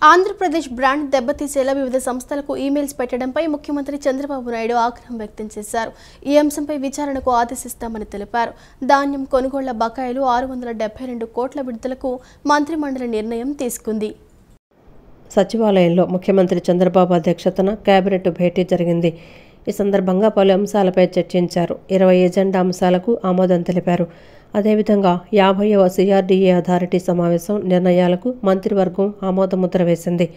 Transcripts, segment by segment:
Andhra Pradesh brand దెబ్బతీసేలా వివిధ సంస్థలకు emails పెట్టడంపై ముఖ్యమంత్రి చంద్రబాబు నాయుడు ఆగ్రహం వ్యక్తం చేశారు. ఈ అంశంపై విచారణకు ఆదేశిస్తామని తెలిపారు. ధాన్యం కొనుగోళ్ల బకాయిలు 672 కోట్ల విడుదలకు మంత్రిమండలి నిర్ణయం తీసుకుంది. సచివాలయంలో ముఖ్యమంత్రి చంద్రబాబు అధ్యక్షతన కేబినెట్ భేటీ జరిగింది. ఈ సందర్భంగా పలు అంశాలపై చర్చించారు. 20 ఎజెండా అంశాలకు ఆమోదం తెలిపారు. అదేవిధంగా 50వ CRDA అథారిటీ సమావేశం నిర్ణయాలకు మంత్రివర్గం ఆమోదముద్ర వేసింది.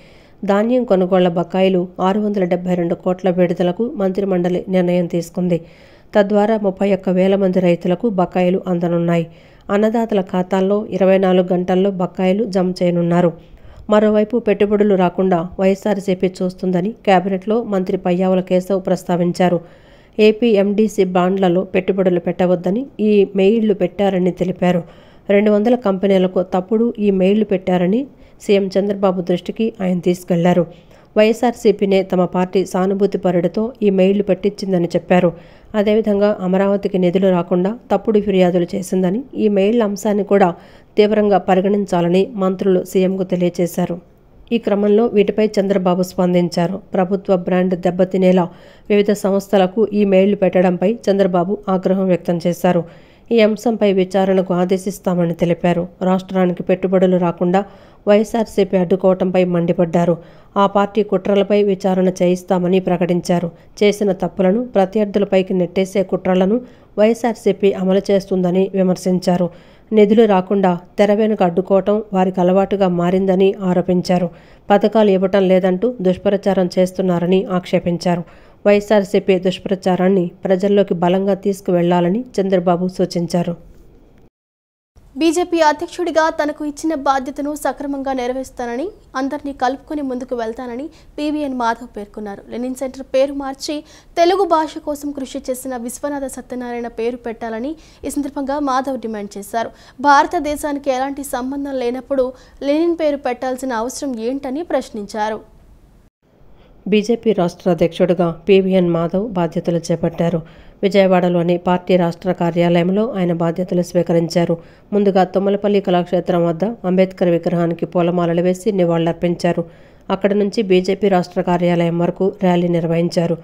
ధాన్యం కొనుగోళ్ల బకాయిలు 672 కోట్ల విడుదలకు మంత్రిమండలి నిర్ణయం తీసుకుంది. తద్వారా 31,000 మంది రైతులకు బకాయిలు అందనున్నాయి. అన్నదాతల ఖాతాల్లో 24 గంటల్లో బకాయిలు జమ చేయనున్నారు. మరోవైపు పెట్టుబడులు రాకుండా వైఎస్ఆర్సీపీ చూస్తుందని కేబినెట్లో మంత్రి పయ్యావుల కేశవ్ ప్రస్తావించారు. ఏపీ MDC బాండ్లలో పెట్టుబడులు పెట్టవద్దని ఈ మెయిళ్లు పెట్టారని తెలిపారు. 200 కంపెనీలకు తప్పుడు ఈ మెయిళ్లు పెట్టారని సీఎం చంద్రబాబు దృష్టికి ఆయన తీసుకెళ్లారు. వైఎస్ఆర్సీపీనే తమ పార్టీ సానుభూతి పరుడితో ఈ మెయిళ్లు పెట్టించిందని చెప్పారు. అదేవిధంగా అమరావతికి నిధులు రాకుండా తప్పుడు ఫిర్యాదులు చేసిందని, ఈ మెయిళ్ల అంశాన్ని కూడా తీవ్రంగా పరిగణించాలని మంత్రులు సీఎంకు తెలియజేశారు. ఈ క్రమంలో వీటిపై చంద్రబాబు స్పందించారు. ప్రభుత్వ బ్రాండ్ దెబ్బతినేలా వివిధ సంస్థలకు ఈ మెయిళ్లు పెట్టడంపై చంద్రబాబు ఆగ్రహం వ్యక్తం చేశారు. ఈ అంశంపై విచారణకు ఆదేశిస్తామని తెలిపారు. రాష్ట్రానికి పెట్టుబడులు రాకుండా వైఎస్ఆర్సీపీ అడ్డుకోవడంపై మండిపడ్డారు. ఆ పార్టీ కుట్రలపై విచారణ చేయిస్తామని ప్రకటించారు. చేసిన తప్పులను ప్రత్యర్థులపైకి నెట్టేసే కుట్రలను వైఎస్ఆర్సీపీ అమలు చేస్తుందని విమర్శించారు. నిధులు రాకుండా తెర వెనుక అడ్డుకోవటం వారికి అలవాటుగా మారిందని ఆరోపించారు. పథకాలు ఇవ్వటం లేదంటూ దుష్ప్రచారం చేస్తున్నారని ఆక్షేపించారు. వైఎస్ఆర్సీపీ దుష్ప్రచారాన్ని ప్రజల్లోకి బలంగా తీసుకువెళ్లాలని చంద్రబాబు సూచించారు. బీజేపీ అధ్యక్షుడిగా తనకు ఇచ్చిన బాధ్యతను సక్రమంగా నెరవేరుస్తానని, అందరినీ కలుపుకొని ముందుకు వెళ్తానని పీవీఎన్ మాధవ్ పేర్కొన్నారు. లెనిన్ సెంటర్ పేరు మార్చి తెలుగు భాష కోసం కృషి చేసిన విశ్వనాథ సత్యనారాయణ పేరు పెట్టాలని ఈ సందర్భంగా మాధవ్ డిమాండ్ చేశారు. భారతదేశానికి ఎలాంటి సంబంధం లేనప్పుడు లెనిన్ పేరు పెట్టాల్సిన అవసరం ఏంటని ప్రశ్నించారు. బీజేపీ రాష్ట్ర అధ్యక్షుడిగా పీవీఎన్ మాధవ్ బాధ్యతలు చేపట్టారు. విజయవాడలోని పార్టీ రాష్ట్ర కార్యాలయంలో ఆయన బాధ్యతలు స్వీకరించారు. ముందుగా తుమ్మలపల్లి కళాక్షేత్రం వద్ద అంబేద్కర్ విగ్రహానికి పూలమాలలు వేసి నివాళులర్పించారు. అక్కడి నుంచి బీజేపీ రాష్ట్ర కార్యాలయం వరకు ర్యాలీ నిర్వహించారు.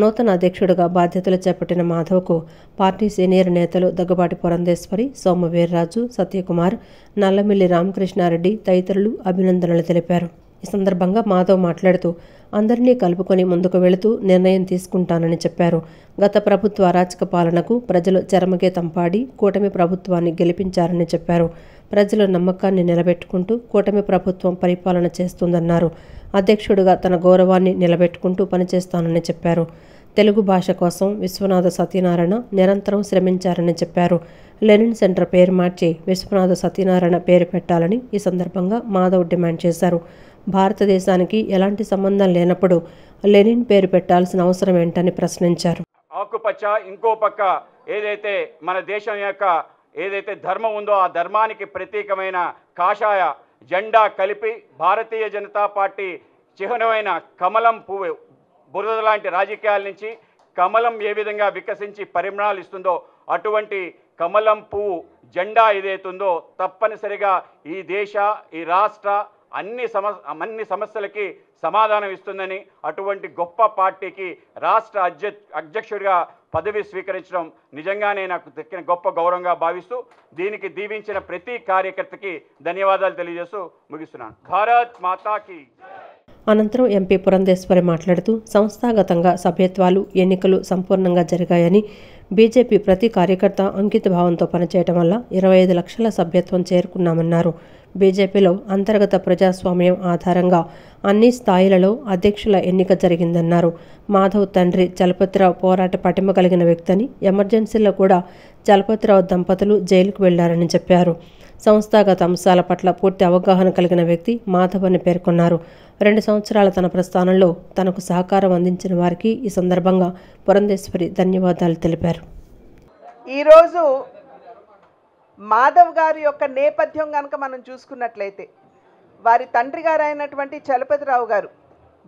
నూతన అధ్యక్షుడిగా బాధ్యతలు చేపట్టిన మాధవ్కు పార్టీ సీనియర్ నేతలు దగ్గుబాటి పురంధేశ్వరి, సోము వీర్రాజు, సత్యకుమార్, నల్లమిల్లి రామకృష్ణారెడ్డి తదితరులు అభినందనలు తెలిపారు. ఈ సందర్భంగా మాధవ్ మాట్లాడుతూ అందరినీ కలుపుకొని ముందుకు వెళుతూ నిర్ణయం తీసుకుంటానని చెప్పారు. గత ప్రభుత్వ అరాచక పాలనకు ప్రజలు చరమగీతం పాడి కూటమి ప్రభుత్వాన్ని గెలిపించారని చెప్పారు. ప్రజల నమ్మకాన్ని నిలబెట్టుకుంటూ కూటమి ప్రభుత్వం పరిపాలన చేస్తుందన్నారు. అధ్యక్షుడిగా తన గౌరవాన్ని నిలబెట్టుకుంటూ పనిచేస్తానని చెప్పారు. తెలుగు భాష కోసం విశ్వనాథ సత్యనారాయణ నిరంతరం శ్రమించారని చెప్పారు. లెనిన్ సెంటర్ పేరు మార్చి విశ్వనాథ సత్యనారాయణ పేరు పెట్టాలని ఈ సందర్భంగా మాధవ్ డిమాండ్ చేశారు. భారతదేశానికి ఎలాంటి సంబంధం లేనప్పుడు లెనిన్ పేరు పెట్టాల్సిన అవసరం ఏంటని ప్రశ్నించారు. ఆకుపచ్చ ఇంకో పక్క ఏదైతే మన దేశం యొక్క ఏదైతే ధర్మం ఉందో ఆ ధర్మానికి ప్రతీకమైన కాషాయ జెండా కలిపి భారతీయ జనతా పార్టీ చిహ్నమైన కమలం పువ్వు బురద లాంటి రాజకీయాల నుంచి కమలం ఏ విధంగా వికసించి పరిమాణాలు ఇస్తుందో అటువంటి కమలం పువ్వు జెండా ఏదైతుందో తప్పనిసరిగా ఈ దేశ ఈ రాష్ట్ర అన్ని సమస్యలకి సమాధానం ఇస్తుందని, అటువంటి గొప్ప పార్టీకి రాష్ట్ర అధ్యక్షుడిగా పదవి స్వీకరించడం నిజంగానే నాకు దక్కిన గొప్ప గౌరవంగా భావిస్తూ దీనికి దీవించిన ప్రతి కార్యకర్తకి ధన్యవాదాలు తెలియజేస్తూ ముగిస్తున్నాను. భారత్ మాతాకి. అనంతరం ఎంపీ పురంధేశ్వరి మాట్లాడుతూ సంస్థాగతంగా సభ్యత్వాలు, ఎన్నికలు సంపూర్ణంగా జరిగాయని, బీజేపీ ప్రతి కార్యకర్త అంకిత భావంతో పనిచేయడం వల్ల 25 లక్షల సభ్యత్వం చేరుకున్నామన్నారు. బీజేపీలో అంతర్గత ప్రజాస్వామ్యం ఆధారంగా అన్ని స్థాయిలలో అధ్యక్షుల ఎన్నిక జరిగిందన్నారు. మాధవ్ తండ్రి చలపతిరావు పోరాట పటిమ కలిగిన వ్యక్తిని, ఎమర్జెన్సీలో కూడా చలపతిరావు దంపతులు జైలుకు వెళ్లారని చెప్పారు. సంస్థాగత అంశాల పట్ల పూర్తి అవగాహన కలిగిన వ్యక్తి మాధవ్ అని పేర్కొన్నారు. 2 సంవత్సరాల తన ప్రస్థానంలో తనకు సహకారం అందించిన వారికి ఈ సందర్భంగా పురంధేశ్వరి ధన్యవాదాలు తెలిపారు. ఈరోజు మాధవ్ గారి యొక్క నేపథ్యం కనుక మనం చూసుకున్నట్లయితే వారి తండ్రి గారు అయినటువంటి చలపతిరావు గారు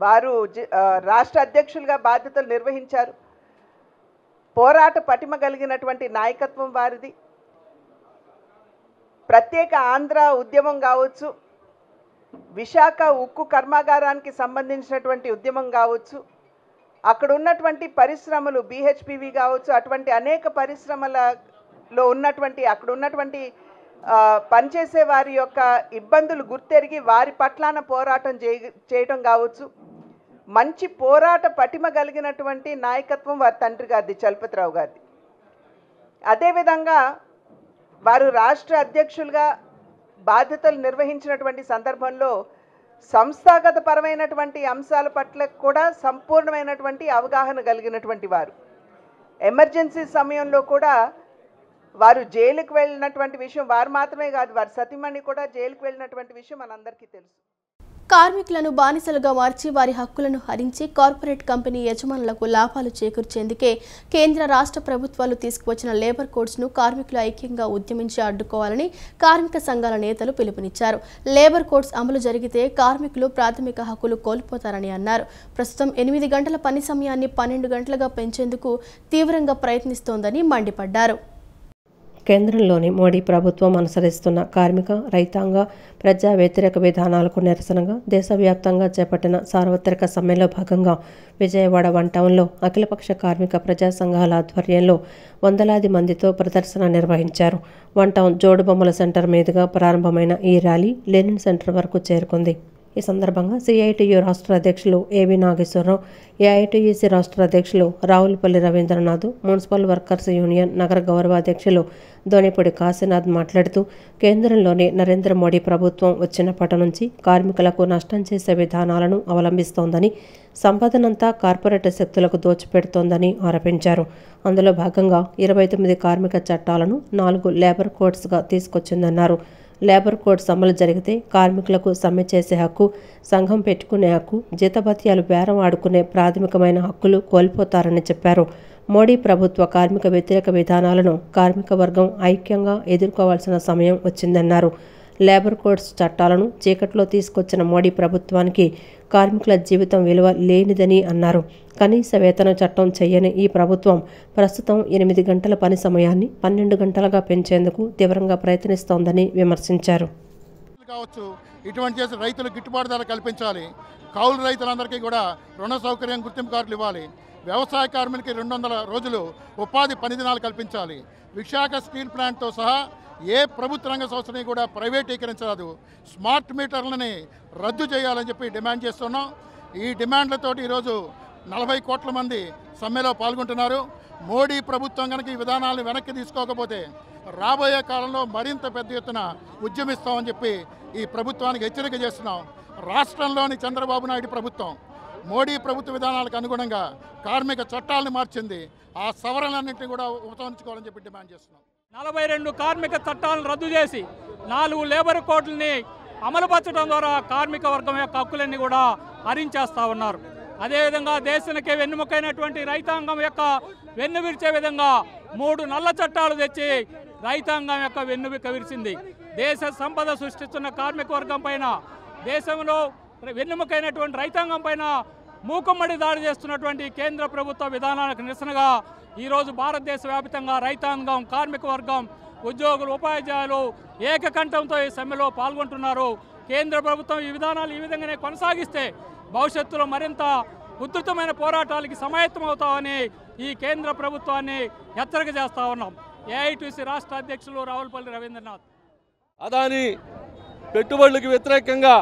వారు రాష్ట్ర అధ్యక్షులుగా బాధ్యతలు నిర్వహించారు. పోరాట పటిమ కలిగినటువంటి నాయకత్వం వారిది. ప్రత్యేక ఆంధ్ర ఉద్యమం కావచ్చు, విశాఖ ఉక్కు కర్మాగారానికి సంబంధించినటువంటి ఉద్యమం కావచ్చు, అక్కడ ఉన్నటువంటి పరిశ్రమలు BHPV కావచ్చు, అటువంటి అనేక పరిశ్రమలలో ఉన్నటువంటి అక్కడ ఉన్నటువంటి పనిచేసే వారి యొక్క ఇబ్బందులు గుర్తెరిగి వారి పట్లాన పోరాటం చేయడం కావచ్చు, మంచి పోరాట పటిమ కలిగినటువంటి నాయకత్వం వారి తండ్రి గారిది, చలపతిరావు గారిది. అదేవిధంగా వారు రాష్ట్ర అధ్యక్షులుగా బాధ్యతలు నిర్వహించినటువంటి సందర్భంలో సంస్థాగత పరమైనటువంటి అంశాల పట్ల కూడా సంపూర్ణమైనటువంటి అవగాహన కలిగినటువంటి వారు. ఎమర్జెన్సీ సమయంలో కూడా వారు జైలుకు వెళ్ళినటువంటి విషయం, వారు మాత్రమే కాదు వారి సతీమణి కూడా జైలుకు వెళ్ళినటువంటి విషయం మనందరికీ తెలుసు. కార్మికులను బానిసలుగా మార్చి వారి హక్కులను హరించి కార్పొరేట్ కంపెనీ యజమానులకు లాభాలు చేకూర్చేందుకే కేంద్ర రాష్ట్ర ప్రభుత్వాలు తీసుకువచ్చిన లేబర్ కోడ్స్ను కార్మికులు ఐక్యంగా ఉద్యమించి అడ్డుకోవాలని కార్మిక సంఘాల నేతలు పిలుపునిచ్చారు. లేబర్ కోడ్స్ అమలు జరిగితే కార్మికులు ప్రాథమిక హక్కులు కోల్పోతారని అన్నారు. ప్రస్తుతం 8 గంటల పని సమయాన్ని 12 గంటలుగా పెంచేందుకు తీవ్రంగా ప్రయత్నిస్తోందని మండిపడ్డారు. కేంద్రంలోని మోడీ ప్రభుత్వం అనుసరిస్తున్న కార్మిక, రైతాంగ, ప్రజా వ్యతిరేక విధానాలకు నిరసనగా దేశవ్యాప్తంగా చేపట్టిన సార్వత్రిక సమ్మెలో భాగంగా విజయవాడ వన్ టౌన్లో అఖిలపక్ష కార్మిక ప్రజా సంఘాల ఆధ్వర్యంలో వందలాది మందితో ప్రదర్శన నిర్వహించారు. వన్ టౌన్ జోడుబొమ్మల సెంటర్ మీదుగా ప్రారంభమైన ఈ ర్యాలీ లెనిన్ సెంటర్ వరకు చేరుకుంది. ఈ సందర్భంగా CITU రాష్ట్ర అధ్యక్షులు AV నాగేశ్వరరావు, AITUC రాష్ట్ర అధ్యక్షులు Ravulapalli Ravindranath, municipal workers union నగర గౌరవాధ్యక్షులు దోనిపూడి కాశీనాథ్ మాట్లాడుతూ కేంద్రంలోని నరేంద్ర మోడీ ప్రభుత్వం వచ్చినప్పటి నుంచి కార్మికులకు నష్టం చేసే విధానాలను అవలంబిస్తోందని, సంపదనంతా కార్పొరేట్ శక్తులకు దోచిపెడుతోందని ఆరోపించారు. అందులో భాగంగా 29 కార్మిక చట్టాలను 4 లేబర్ కోడ్స్గా తీసుకొచ్చిందన్నారు. లేబర్ కోడ్స్ అమలు జరిగితే కార్మికులకు సమ్మె చేసే హక్కు, సంఘం పెట్టుకునే హక్కు, జీతభత్యాలు బేరం ఆడుకునే ప్రాథమికమైన హక్కులు కోల్పోతారని చెప్పారు. మోడీ ప్రభుత్వ కార్మిక వ్యతిరేక విధానాలను కార్మిక వర్గం ఐక్యంగా ఎదుర్కోవాల్సిన సమయం వచ్చిందన్నారు. లేబర్ కోడ్స్ చట్టాలను చీకట్లో తీసుకొచ్చిన మోడీ ప్రభుత్వానికి కార్మికుల జీవితం విలువ లేనిదని అన్నారు. కనీస వేతన చట్టం చేయని ఈ ప్రభుత్వం ప్రస్తుతం 8 గంటల పని సమయాన్ని 12 గంటలుగా పెంచేందుకు తీవ్రంగా ప్రయత్నిస్తోందని విమర్శించారు. కావచ్చు, ఇటువంటి చేసి రైతులకు గిట్టుబాటు ధర కల్పించాలి. కౌలు రైతులందరికీ కూడా రుణ సౌకర్యం, గుర్తింపు కార్డులు ఇవ్వాలి. వ్యవసాయ కార్మికులకి 200 రోజులు ఉపాధి పని దినాలు కల్పించాలి. విశాఖ స్టీల్ ప్లాంట్తో సహా ఏ ప్రభుత్వ రంగ సంస్థని కూడా ప్రైవేటీకరించరాదు. స్మార్ట్ మీటర్లని రద్దు చేయాలని చెప్పి డిమాండ్ చేస్తున్నాం. ఈ డిమాండ్లతోటి ఈరోజు 40 కోట్ల మంది సమ్మెలో పాల్గొంటున్నారు. మోడీ ప్రభుత్వం కనుక ఈ విధానాలను వెనక్కి తీసుకోకపోతే రాబోయే కాలంలో మరింత పెద్ద ఎత్తున ఉద్యమిస్తామని చెప్పి ఈ ప్రభుత్వానికి హెచ్చరిక చేస్తున్నాం. రాష్ట్రంలోని చంద్రబాబు నాయుడు ప్రభుత్వం మోడీ ప్రభుత్వ విధానాలకు అనుగుణంగా కార్మిక చట్టాలను మార్చింది. ఆ సవరణలన్నింటినీ కూడా ఉపసంహరించుకోవాలని చెప్పి డిమాండ్ చేస్తున్నాం. 42 కార్మిక చట్టాలను రద్దు చేసి 4 లేబర్ కోడ్లని అమలుపరచడం ద్వారా కార్మిక వర్గం యొక్క హక్కులన్నీ కూడా హరించేస్తూ ఉన్నారు. అదేవిధంగా దేశానికి వెన్నుముకైనటువంటి రైతాంగం యొక్క వెన్ను విరిచే విధంగా 3 నల్ల చట్టాలు తెచ్చి రైతాంగం యొక్క వెన్నువిక విరిచింది. దేశ సంపద సృష్టిస్తున్న కార్మిక వర్గం పైన, దేశంలో వెన్నుముకైనటువంటి రైతాంగం పైన మూకుమ్మడి దాడి చేస్తున్నటువంటి కేంద్ర ప్రభుత్వ విధానాలకు నిరసనగా ఈరోజు భారతదేశ వ్యాప్తంగా రైతాంగం, కార్మిక వర్గం, ఉద్యోగులు, ఉపాధ్యాయులు ఏకకంఠంతో ఈ సమ్మెలో పాల్గొంటున్నారు. కేంద్ర ప్రభుత్వం ఈ విధానాలు ఈ విధంగానే కొనసాగిస్తే భవిష్యత్తులో మరింత ఉధృతమైన పోరాటాలకి సమాయత్తమవుతామని ఈ కేంద్ర ప్రభుత్వాన్ని హెచ్చరిక చేస్తూ ఉన్నాం. AITUC రాష్ట్ర అధ్యక్షులు రావులపల్లి రవీంద్రనాథ్. అదాని పెట్టుబడులకు వ్యతిరేకంగా,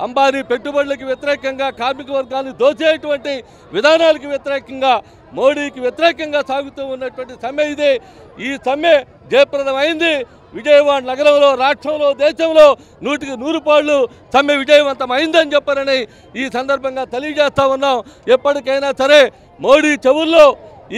అంబానీ పెట్టుబడులకు వ్యతిరేకంగా, కార్మిక వర్గాన్ని దోచేటువంటి విధానాలకు వ్యతిరేకంగా, మోడీకి వ్యతిరేకంగా సాగుతూ ఉన్నటువంటి సమ్మె ఇదే. ఈ సమ్మె జయప్రదమైంది. విజయవాడ నగరంలో, రాష్ట్రంలో, దేశంలో 100కి 100 పాళ్ళు సమ్మె విజయవంతమైందని చెప్పారని ఈ సందర్భంగా తెలియజేస్తూ ఉన్నాం. ఎప్పటికైనా సరే మోడీ చెవుల్లో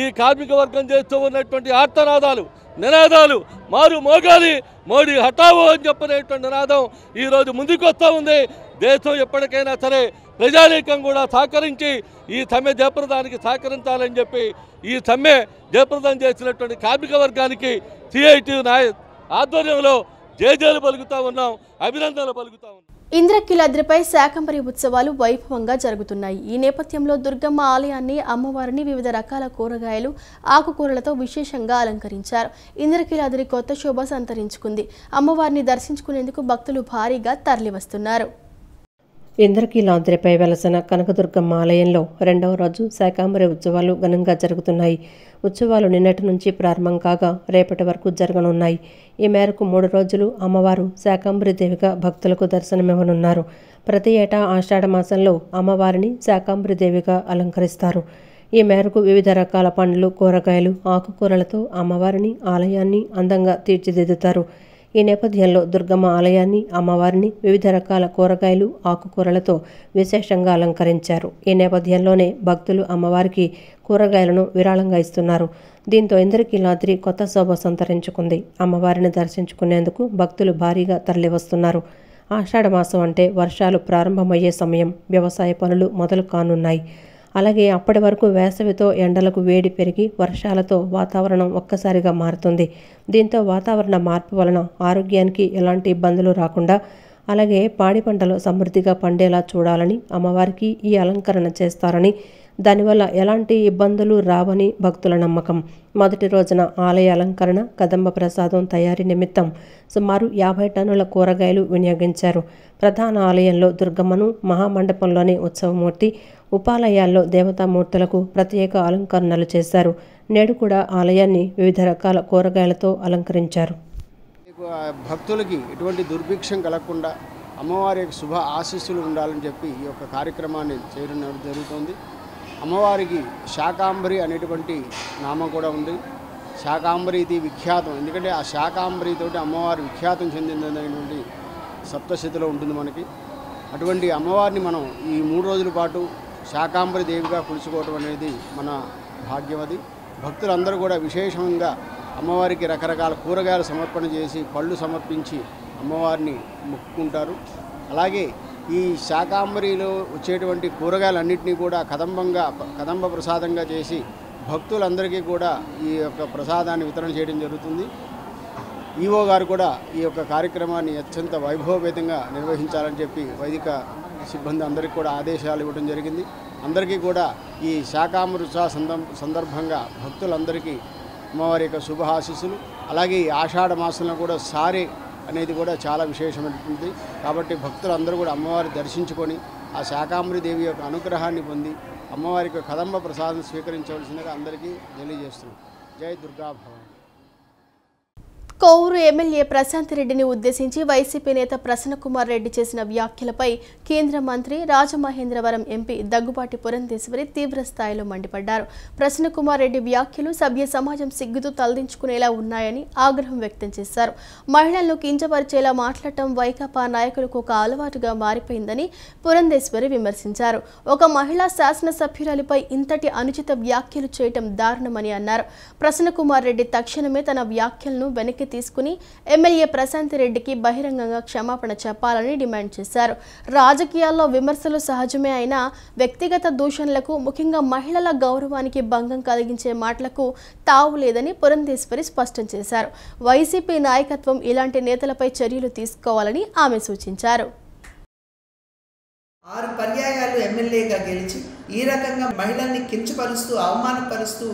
ఈ కార్మిక వర్గం చేస్తూ ఉన్నటువంటి ఆర్తనాదాలు, నినాదాలు మారు మోగాలి. మోడీ హఠావో అని చెప్పినటువంటి నినాదం ఈరోజు ముందుకు వస్తూ ఉంది. దేశం ఎప్పటికైనా సరే ప్రజానీకం కూడా సహకరించి ఈ సమ్మె జయప్రదానికి సహకరించాలని చెప్పి ఈ సమ్మె జయప్రదం చేసినటువంటి కార్మిక వర్గానికి CITU ఆధ్వర్యంలో జయజయలు పలుకుతా ఉన్నాం, అభినందనలు పలుకుతా ఉన్నాం. ఇంద్రకీలాద్రిపై శాకంబరి ఉత్సవాలు వైభవంగా జరుగుతున్నాయి. ఈ నేపథ్యంలో దుర్గమ్మ ఆలయాన్ని, అమ్మవారిని వివిధ రకాల కూరగాయలు, ఆకుకూరలతో విశేషంగా అలంకరించారు. ఇంద్రకీలాద్రి కొత్త శోభ సంతరించుకుంది. అమ్మవారిని దర్శించుకునేందుకు భక్తులు భారీగా తరలివస్తున్నారు. ఇంద్రకీలాద్రిపై వెలసిన కనకదుర్గమ్మ ఆలయంలో రెండవ రోజు శాకాంబరి ఉత్సవాలు ఘనంగా జరుగుతున్నాయి. ఉత్సవాలు నిన్నటి నుంచి ప్రారంభం కాగా రేపటి వరకు జరగనున్నాయి. ఈ మేరకు 3 రోజులు అమ్మవారు శాకాంబరి దేవిగా భక్తులకు దర్శనమివ్వనున్నారు. ప్రతి ఏటా ఆషాఢ మాసంలో అమ్మవారిని శాకాంబరి దేవిగా అలంకరిస్తారు. ఈ మేరకు వివిధ రకాల పండ్లు, కూరగాయలు, ఆకుకూరలతో అమ్మవారిని, ఆలయాన్ని అందంగా తీర్చిదిద్దుతారు. ఈ నేపథ్యంలో దుర్గమ్మ ఆలయాన్ని, అమ్మవారిని వివిధ రకాల కూరగాయలు, ఆకుకూరలతో విశేషంగా అలంకరించారు. ఈ నేపథ్యంలోనే భక్తులు అమ్మవారికి కూరగాయలను విరాళంగా ఇస్తున్నారు. దీంతో ఇంద్రకీలాద్రి కొత్త శోభ సంతరించుకుంది. అమ్మవారిని దర్శించుకునేందుకు భక్తులు భారీగా తరలివస్తున్నారు. ఆషాఢ మాసం అంటే వర్షాలు ప్రారంభమయ్యే సమయం, వ్యవసాయ పనులు మొదలు కానున్నాయి. అలాగే అప్పటి వరకు వేసవితో ఎండలకు వేడి పెరిగి వర్షాలతో వాతావరణం ఒక్కసారిగా మారుతుంది. దీంతో వాతావరణ మార్పు వలన ఆరోగ్యానికి ఎలాంటి ఇబ్బందులు రాకుండా, అలాగే పాడి పంటలు సమృద్ధిగా పండేలా చూడాలని అమ్మవారికి ఈ అలంకరణ చేస్తారని, దానివల్ల ఎలాంటి ఇబ్బందులు రావని భక్తుల నమ్మకం. మొదటి రోజున ఆలయ అలంకరణ, కదంబ ప్రసాదం తయారీ నిమిత్తం సుమారు 50 టన్నుల కూరగాయలు వినియోగించారు. ప్రధాన ఆలయంలో దుర్గమ్మను, మహామండపంలోని ఉత్సవమూర్తి, ఉపాలయాల్లో దేవతామూర్తులకు ప్రత్యేక అలంకరణలు చేశారు. నేడు కూడా ఆలయాన్ని వివిధ రకాల కూరగాయలతో అలంకరించారు. భక్తులకి ఎటువంటి దుర్భిక్షం కలగకుండా అమ్మవారి యొక్క శుభ ఆశీస్సులు ఉండాలని చెప్పి ఈ యొక్క కార్యక్రమాన్ని చేయడం జరుగుతుంది. అమ్మవారికి శాకాంబరి అనేటువంటి నామం కూడా ఉంది. శాకాంబరి ఇది విఖ్యాతం, ఎందుకంటే ఆ శాకాంబరితోటి అమ్మవారు విఖ్యాతం చెందినటువంటి సప్తశతిలో ఉంటుంది మనకి. అటువంటి అమ్మవారిని మనం ఈ 3 రోజుల పాటు శాకాంబరి దేవిగా కొలుచుకోవటం అనేది మన భాగ్యం. అది భక్తులందరూ కూడా విశేషంగా అమ్మవారికి రకరకాల కూరగాయలు సమర్పణ చేసి, పళ్ళు సమర్పించి అమ్మవారిని మొక్కుకుంటారు. అలాగే ఈ శాకాంబరిలో వచ్చేటువంటి కూరగాయలన్నింటినీ కూడా కదంబ ప్రసాదంగా చేసి భక్తులందరికీ కూడా ఈ యొక్క ప్రసాదాన్ని వితరణ చేయడం జరుగుతుంది. ఈవో గారు కూడా ఈ యొక్క కార్యక్రమాన్ని అత్యంత వైభవపేతంగా నిర్వహించాలని చెప్పి వైదిక సిబ్బంది అందరికీ కూడా ఆదేశాలు ఇవ్వడం జరిగింది. అందరికీ కూడా ఈ శాకాంబరి ఉత్సవ సందర్భంగా భక్తులందరికీ అమ్మవారి యొక్క శుభ ఆశీస్సులు. అలాగే ఈ ఆషాఢ మాసంలో కూడా సారే అనేది కూడా చాలా విశేషమైనటువంటి, కాబట్టి భక్తులందరూ కూడా అమ్మవారి దర్శించుకొని ఆ శాకాంబరి దేవి యొక్క అనుగ్రహాన్ని పొంది అమ్మవారి యొక్క కదంబ ప్రసాదం స్వీకరించవలసిందిగా అందరికీ తెలియజేస్తున్నాం. జై దుర్గా భవాని. కోవూరు ఎమ్మెల్యే ప్రశాంత్ రెడ్డిని ఉద్దేశించి వైసీపీ నేత ప్రసన్నకుమార్ రెడ్డి చేసిన వ్యాఖ్యలపై కేంద్ర మంత్రి రాజమహేంద్రవరం ఎంపీ దగ్గుబాటి పురంధేశ్వరి తీవ్ర స్థాయిలో మండిపడ్డారు. ప్రసన్నకుమార్ రెడ్డి వ్యాఖ్యలు సభ్య సమాజం సిగ్గుతో తలదించుకునేలా ఉన్నాయని ఆగ్రహం వ్యక్తం చేశారు. మహిళలను కించపరిచేలా మాట్లాడటం వైకాపా నాయకులకు ఒక అలవాటుగా మారిపోయిందని పురంధేశ్వరి విమర్శించారు. ఒక మహిళా శాసనసభ్యురాలిపై ఇంతటి అనుచిత వ్యాఖ్యలు చేయటం దారుణమని అన్నారు. ప్రసన్నకుమార్ రెడ్డి తక్షణమే తన వ్యాఖ్యలను వెనక్కి తీసుకుని ఎమ్మెల్యే ప్రశాంత్ రెడ్డికి బహిరంగంగా క్షమాపణ చెప్పాలని డిమాండ్ చేశారు. రాజకీయాల్లో విమర్శలు సహజమే అయినా వ్యక్తిగత దూషణలకు, ముఖ్యంగా మహిళల గౌరవానికి భంగం కలిగించే మాటలకు తావు లేదని పురంధేశ్వరి స్పష్టం చేశారు. వైసీపీ నాయకత్వం ఇలాంటి నేతలపై చర్యలు తీసుకోవాలని ఆమె సూచించారు. 6 పర్యాయాలు ఎమ్మెల్యేగా గెలిచి ఈ రకంగా మహిళల్ని కించపరుస్తూ, అవమానపరుస్తూ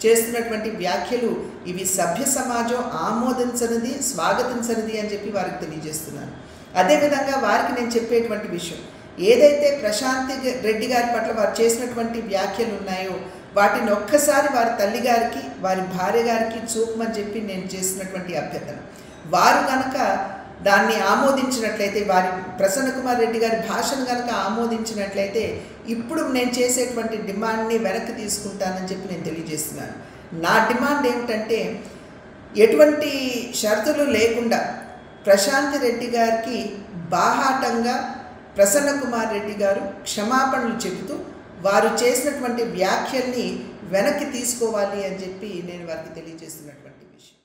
చేస్తున్నటువంటి వ్యాఖ్యలు ఇవి సభ్య సమాజం ఆమోదించనిది, స్వాగతించనిది అని చెప్పి వారికి తెలియజేస్తున్నాను. అదేవిధంగా వారికి నేను చెప్పేటువంటి విషయం, ఏదైతే ప్రశాంత్ రెడ్డి గారి పట్ల వారు చేసినటువంటి వ్యాఖ్యలు ఉన్నాయో వాటిని ఒక్కసారి వారి తల్లి గారికి, వారి భార్య గారికి చూపమని చెప్పి నేను చేసినటువంటి అభ్యర్థన. వారు కనుక దాన్ని ఆమోదించినట్లయితే, వారి ప్రసన్నకుమార్ రెడ్డి గారి భాషను కనుక ఆమోదించినట్లయితే ఇప్పుడు నేను చేసేటువంటి డిమాండ్ని వెనక్కి తీసుకుంటానని చెప్పి నేను తెలియజేస్తున్నాను. నా డిమాండ్ ఏమిటంటే, ఎటువంటి షరతులు లేకుండా ప్రశాంత్ రెడ్డి గారికి బాహాటంగా ప్రసన్నకుమార్ రెడ్డి గారు క్షమాపణలు చెబుతూ వారు చేసినటువంటి వ్యాఖ్యల్ని వెనక్కి తీసుకోవాలి అని చెప్పి నేను వారికి తెలియజేస్తున్నటువంటి విషయం.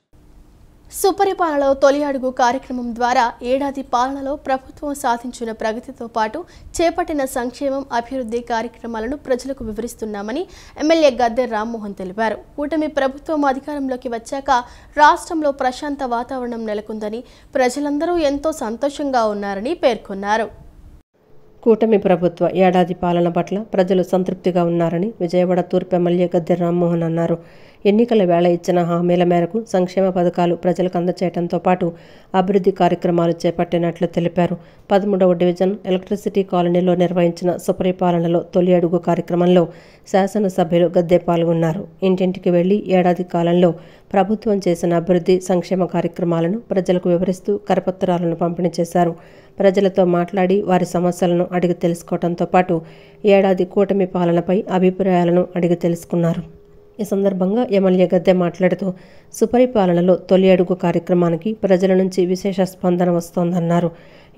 సుపరిపాలనలో తొలి అడుగు కార్యక్రమం ద్వారా ఏడాది పాలనలో ప్రభుత్వం సాధించిన ప్రగతితో పాటు చేపట్టిన సంక్షేమం, అభివృద్ధి కార్యక్రమాలను ప్రజలకు వివరిస్తున్నామని ఎమ్మెల్యే గద్దె రామ్మోహన్ తెలిపారు. కూటమి ప్రభుత్వం అధికారంలోకి వచ్చాక రాష్ట్రంలో ప్రశాంత వాతావరణం నెలకొందని, ప్రజలందరూ ఎంతో సంతోషంగా ఉన్నారని పేర్కొన్నారు. కూటమి ప్రభుత్వ ఏడాది పాలన పట్ల ప్రజలు సంతృప్తిగా ఉన్నారని విజయవాడ తూర్పు ఎమ్మెల్యే గద్దె రామ్మోహన్ అన్నారు. ఎన్నికల వేళ ఇచ్చిన హామీల మేరకు సంక్షేమ పథకాలు ప్రజలకు అందచేయడంతో పాటు అభివృద్ధి కార్యక్రమాలు చేపట్టినట్లు తెలిపారు. 13వ డివిజన్ ఎలక్ట్రిసిటీ కాలనీలో నిర్వహించిన సుపరిపాలనలో తొలి అడుగు కార్యక్రమంలో శాసనసభ్యులు గద్దె పాల్గొన్నారు. ఇంటింటికి వెళ్లి ఏడాది కాలంలో ప్రభుత్వం చేసిన అభివృద్ధి సంక్షేమ కార్యక్రమాలను ప్రజలకు వివరిస్తూ కరపత్రాలను పంపిణీ చేశారు. ప్రజలతో మాట్లాడి వారి సమస్యలను అడిగి తెలుసుకోవడంతో పాటు ఏడాది కూటమి పాలనపై అభిప్రాయాలను అడిగి తెలుసుకున్నారు. ఈ సందర్భంగా ఎమ్మెల్యే గద్దె మాట్లాడుతూ సుపరిపాలనలో తొలి అడుగు కార్యక్రమానికి ప్రజల నుంచి విశేష స్పందన వస్తోందన్నారు.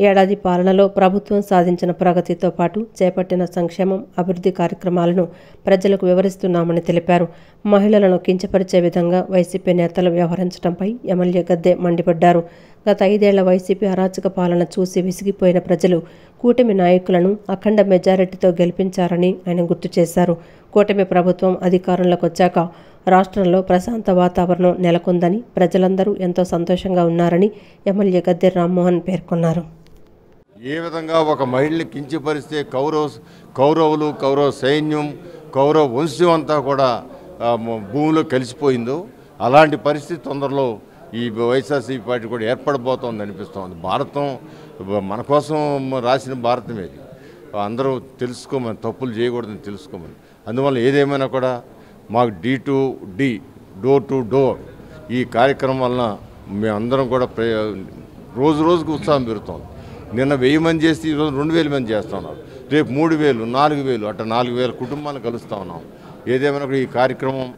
ఏడాది పాలనలో ప్రభుత్వం సాధించిన ప్రగతితో పాటు చేపట్టిన సంక్షేమం అభివృద్ధి కార్యక్రమాలను ప్రజలకు వివరిస్తున్నామని తెలిపారు. మహిళలను కించపరిచే విధంగా వైసీపీ నేతలు వ్యవహరించడంపై ఎమ్మెల్యే గద్దె మండిపడ్డారు. గత 5 ఏళ్ల వైసీపీ అరాచక పాలన చూసి విసిగిపోయిన ప్రజలు కూటమి నాయకులను అఖండ మెజారిటీతో గెలిపించారని ఆయన గుర్తు చేశారు. కూటమి ప్రభుత్వం అధికారంలోకి వచ్చాక రాష్ట్రంలో ప్రశాంత వాతావరణం నెలకొందని, ప్రజలందరూ ఎంతో సంతోషంగా ఉన్నారని ఎమ్మెల్యే గద్దె రామ్మోహన్ పేర్కొన్నారు. ఏ విధంగా ఒక మహిళని కించపరిస్తే కౌరవులు, కౌరవ సైన్యం, కౌరవ వంశం అంతా కూడా భూమిలో కలిసిపోయిందో అలాంటి పరిస్థితి తొందరలో ఈ వైఎస్ఆర్సీపీ పార్టీ కూడా ఏర్పడబోతోంది అనిపిస్తోంది. భారతం మన కోసం రాసిన భారతమే ఇది. అందరూ తెలుసుకోమని, తప్పులు చేయకూడదని తెలుసుకోమని. అందువల్ల ఏదేమైనా కూడా మాకు D2D డోర్ టు డోర్ ఈ కార్యక్రమం వలన మేమందరం కూడా రోజు రోజుకు ఉత్సాహం పెరుగుతోంది. నిన్న 1000 మంది చేస్తే ఈరోజు 2000 మంది చేస్తున్నారు. రేపు 3000, 4000 అట్లా 4000 కుటుంబాలను కలుస్తూ ఉన్నాం. ఏదేమైనా కూడా ఈ కార్యక్రమం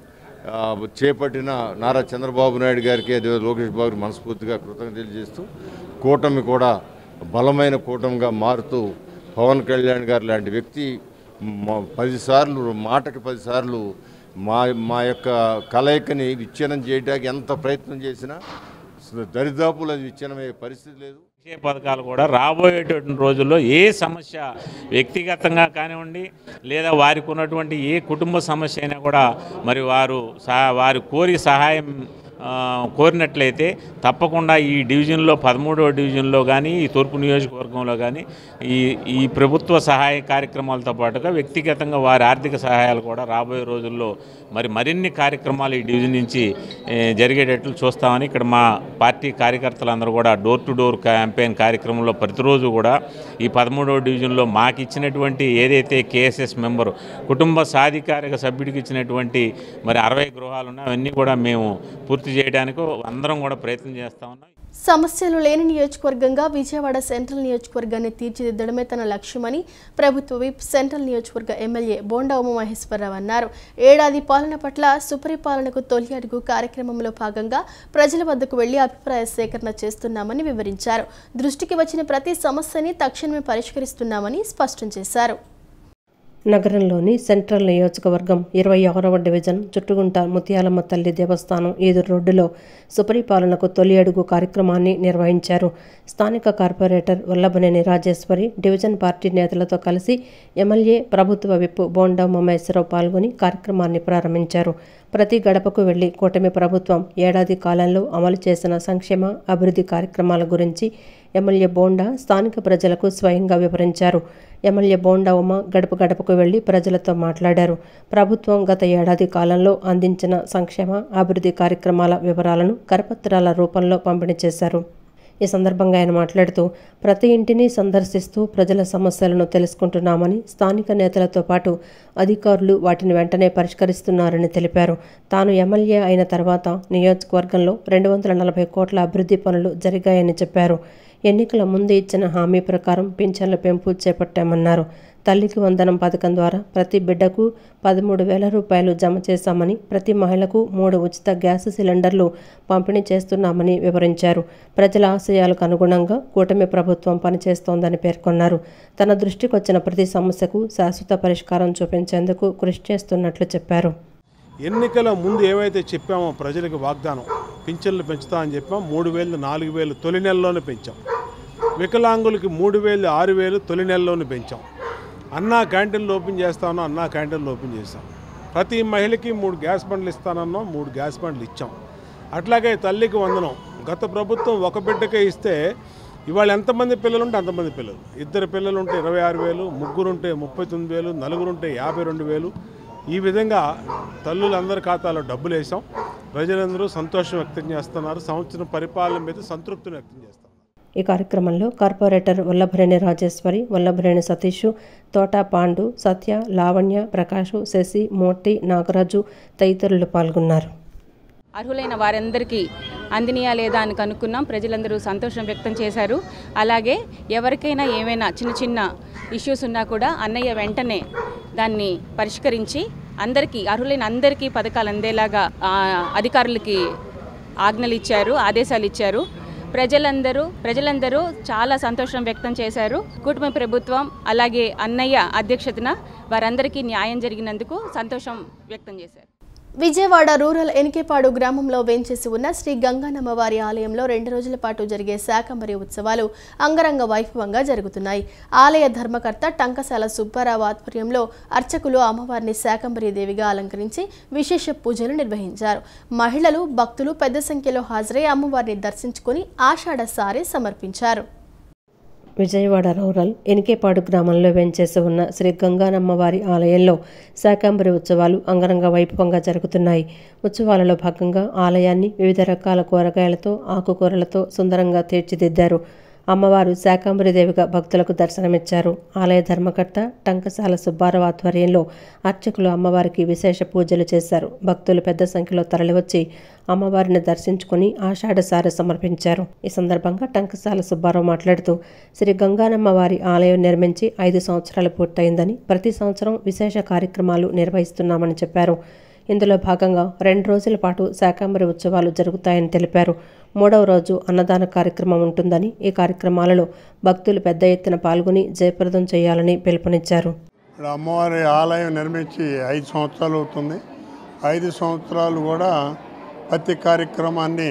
చేపట్టిన నారా చంద్రబాబు నాయుడు గారికి, అదే లోకేష్ బాబుకి మనస్ఫూర్తిగా కృతజ్ఞతలు చేస్తూ కూటమి కూడా బలమైన కూటమిగా మారుతూ పవన్ కళ్యాణ్ గారు లాంటి వ్యక్తి 10 సార్లు మాటకి 10 సార్లు మా యొక్క కలయికని విచ్ఛిన్నం చేయడానికి ఎంత ప్రయత్నం చేసినా దరిదాపులు అది విచ్ఛిన్నమయ్యే పరిస్థితి లేదు. పథకాలు కూడా రాబోయేటువంటి రోజుల్లో ఏ సమస్య వ్యక్తిగతంగా కానివ్వండి లేదా వారికి ఉన్నటువంటి ఏ కుటుంబ సమస్య అయినా కూడా మరి వారు కోరి సహాయం కోరినట్లయితే తప్పకుండా ఈ డివిజన్లో 13వ డివిజన్లో కానీ ఈ తూర్పు నియోజకవర్గంలో కానీ ఈ ప్రభుత్వ సహాయ కార్యక్రమాలతో పాటుగా వ్యక్తిగతంగా వారి ఆర్థిక సహాయాలు కూడా రాబోయే రోజుల్లో మరిన్ని కార్యక్రమాలు ఈ డివిజన్ నుంచి జరిగేటట్లు చూస్తామని ఇక్కడ మా పార్టీ కార్యకర్తలందరూ కూడా డోర్ టు డోర్ క్యాంపెయిన్ కార్యక్రమంలో ప్రతిరోజు కూడా ఈ 13వ డివిజన్లో మాకు ఇచ్చినటువంటి ఏదైతే కేఎస్ఎస్ మెంబరు కుటుంబ సాధికారిక సభ్యుడికి ఇచ్చినటువంటి 60 గృహాలు ఉన్నాయి అవన్నీ కూడా మేము పూర్తి చేయడానికి అందరం కూడా ప్రయత్నం చేస్తా ఉన్నాం. సమస్యలు లేని నియోజకవర్గంగా విజయవాడ సెంట్రల్ నియోజకవర్గాన్ని తీర్చిదిద్దడమే తన లక్ష్యమని ప్రభుత్వ విప్ సెంట్రల్ నియోజకవర్గ ఎమ్మెల్యే బోండా ఉమామహేశ్వరరావు అన్నారు. ఏడాది పాలన పట్ల సుపరిపాలనకు తొలి అడుగు కార్యక్రమంలో భాగంగా ప్రజల వద్దకు వెళ్లి అభిప్రాయ సేకరణ చేస్తున్నామని వివరించారు. దృష్టికి వచ్చిన ప్రతి సమస్యని తక్షణమే పరిష్కరిస్తున్నామని స్పష్టం చేశారు. నగరంలోని సెంట్రల్ నియోజకవర్గం 26వ డివిజన్ చుట్టుగుంట ముత్యాలమ్మ తల్లి దేవస్థానం ఈదురు రోడ్డులో సుపరిపాలనకు తొలి అడుగు కార్యక్రమాన్ని నిర్వహించారు. స్థానిక corporator Vallabhaneni Rajeshwari division party నేతలతో కలిసి ఎమ్మెల్యే ప్రభుత్వ విప్ బోండా ఉమామహేశ్వరరావు పాల్గొని కార్యక్రమాన్ని ప్రారంభించారు. ప్రతి గడపకు వెళ్లి కూటమి ప్రభుత్వం ఏడాది కాలంలో అమలు చేసిన సంక్షేమ అభివృద్ధి కార్యక్రమాల గురించి ఎమ్మెల్యే బోండా స్థానిక ప్రజలకు స్వయంగా వివరించారు. ఎమ్మెల్యే బోండా ఉమ గడప గడపకు వెళ్లి ప్రజలతో మాట్లాడారు. ప్రభుత్వం గత ఏడాది కాలంలో అందించిన సంక్షేమ అభివృద్ధి కార్యక్రమాల వివరాలను కరపత్రాల రూపంలో పంపిణీ చేశారు. ఈ సందర్భంగా ఆయన మాట్లాడుతూ ప్రతి ఇంటిని సందర్శిస్తూ ప్రజల సమస్యలను తెలుసుకుంటున్నామని, స్థానిక నేతలతో పాటు అధికారులు వాటిని వెంటనే పరిష్కరిస్తున్నారని తెలిపారు. తాను ఎమ్మెల్యే అయిన తర్వాత నియోజకవర్గంలో 240 కోట్ల అభివృద్ధి పనులు జరిగాయని చెప్పారు. ఎన్నికల ముందు ఇచ్చిన హామీ ప్రకారం పింఛన్ల పెంపు చేపట్టామన్నారు. తల్లికి వందనం పథకం ద్వారా ప్రతి బిడ్డకు 13,000 రూపాయలు జమ చేశామని, ప్రతి మహిళకు 3 ఉచిత గ్యాస్ సిలిండర్లు పంపిణీ చేస్తున్నామని వివరించారు. ప్రజల ఆశయాలకు అనుగుణంగా కూటమి ప్రభుత్వం పనిచేస్తోందని పేర్కొన్నారు. తన దృష్టికి వచ్చిన ప్రతి సమస్యకు శాశ్వత పరిష్కారం చూపించేందుకు కృషి చేస్తున్నట్లు చెప్పారు. ఎన్నికల ముందు ఏవైతే చెప్పామో ప్రజలకు వాగ్దానం పింఛన్లు పెంచుతామని చెప్పాం. 3,000, 4,000 తొలి నెలలోనే పెంచాం. వికలాంగులకి 3,000, 6,000 తొలి నెలలోనే పెంచాం. అన్నా క్యాంటీన్లు ఓపెన్ చేస్తానో అన్నా క్యాంటీన్లు ఓపెన్ చేస్తాం. ప్రతి మహిళకి 3 గ్యాస్ బండ్లు ఇస్తానన్నో 3 గ్యాస్ బండ్లు ఇచ్చాం. అట్లాగే తల్లికి వందనం గత ప్రభుత్వం ఒక బిడ్డకే ఇస్తే ఇవాళ ఎంతమంది పిల్లలు ఉంటే అంతమంది పిల్లలు. 2 పిల్లలు ఉంటే 26,000, 3 ఉంటే 39,000, 4 ఉంటే 52,000, ఈ విధంగా తల్లులందరి ఖాతాలో డబ్బులు వేసాం. ప్రజలందరూ సంతోషం వ్యక్తం చేస్తున్నారు. సంవత్సరం పరిపాలన మీద సంతృప్తిని వ్యక్తం చేస్తున్నారు. ఈ కార్యక్రమంలో కార్పొరేటర్ వల్లభరేణి రాజేశ్వరి, వల్లభరేణి సతీష్, తోట పాండు, సత్య, లావణ్య, ప్రకాష్, శశి, మోటి, నాగరాజు తదితరులు పాల్గొన్నారు. అర్హులైన వారందరికీ అందినయా లేదా అని కనుక్కున్నాం. ప్రజలందరూ సంతోషం వ్యక్తం చేశారు. అలాగే ఎవరికైనా ఏమైనా చిన్న చిన్న ఇష్యూస్ ఉన్నా కూడా అన్నయ్య వెంటనే దాన్ని పరిష్కరించి అందరికీ అర్హులైన అందరికీ పథకాలు అందేలాగా అధికారులకి ఆజ్ఞలు ఇచ్చారు, ఆదేశాలు ఇచ్చారు. ప్రజలందరూ చాలా సంతోషం వ్యక్తం చేశారు. కుటుంబ ప్రభుత్వం అలాగే అన్నయ్య అధ్యక్షతన వారందరికీ న్యాయం జరిగినందుకు సంతోషం వ్యక్తం చేశారు. విజయవాడ రూరల్ ఎనికేపాడు గ్రామంలో వేంచేసి ఉన్న శ్రీ గంగానమ్మవారి ఆలయంలో 2 రోజుల పాటు జరిగే శాకంబరి ఉత్సవాలు అంగరంగ వైభవంగా జరుగుతున్నాయి. ఆలయ ధర్మకర్త టంకసాల సుబ్బారావు ఆధ్వర్యంలో అర్చకులు అమ్మవారిని శాకంబరి దేవిగా అలంకరించి విశేష పూజలు నిర్వహించారు. మహిళలు, భక్తులు పెద్ద సంఖ్యలో హాజరై అమ్మవారిని దర్శించుకుని ఆషాఢ సారె సమర్పించారు. విజయవాడ రూరల్ ఎనికేపాడు గ్రామంలో వెంచేసి ఉన్న శ్రీ గంగానమ్మవారి ఆలయంలో శాకంబరి ఉత్సవాలు అంగరంగ వైభవంగా జరుగుతున్నాయి. ఉత్సవాలలో భాగంగా ఆలయాన్ని వివిధ రకాల కూరగాయలతో, ఆకుకూరలతో సుందరంగా తీర్చిదిద్దారు. అమ్మవారు శాకంబరి దేవిగా భక్తులకు దర్శనమిచ్చారు. ఆలయ ధర్మకర్త టంకసాల సుబ్బారావు ఆధ్వర్యంలో అర్చకులు అమ్మవారికి విశేష పూజలు చేశారు. భక్తులు పెద్ద సంఖ్యలో తరలివచ్చి అమ్మవారిని దర్శించుకుని ఆషాఢసారె సమర్పించారు. ఈ సందర్భంగా టంకసాల సుబ్బారావు మాట్లాడుతూ శ్రీ గంగానమ్మవారి ఆలయం నిర్మించి 5 సంవత్సరాలు పూర్తయిందని, ప్రతి సంవత్సరం విశేష కార్యక్రమాలు నిర్వహిస్తున్నామని చెప్పారు. ఇందులో భాగంగా 2 రోజుల పాటు శాకంబరి ఉత్సవాలు జరుగుతాయని తెలిపారు. 3వ రోజు అన్నదాన కార్యక్రమం ఉంటుందని, ఈ కార్యక్రమాలలో భక్తులు పెద్ద ఎత్తున పాల్గొని జయప్రదం చేయాలని పిలుపునిచ్చారు. అమ్మవారి ఆలయం నిర్మించి 5 సంవత్సరాలు అవుతుంది. 5 సంవత్సరాలు కూడా ప్రతి కార్యక్రమాన్ని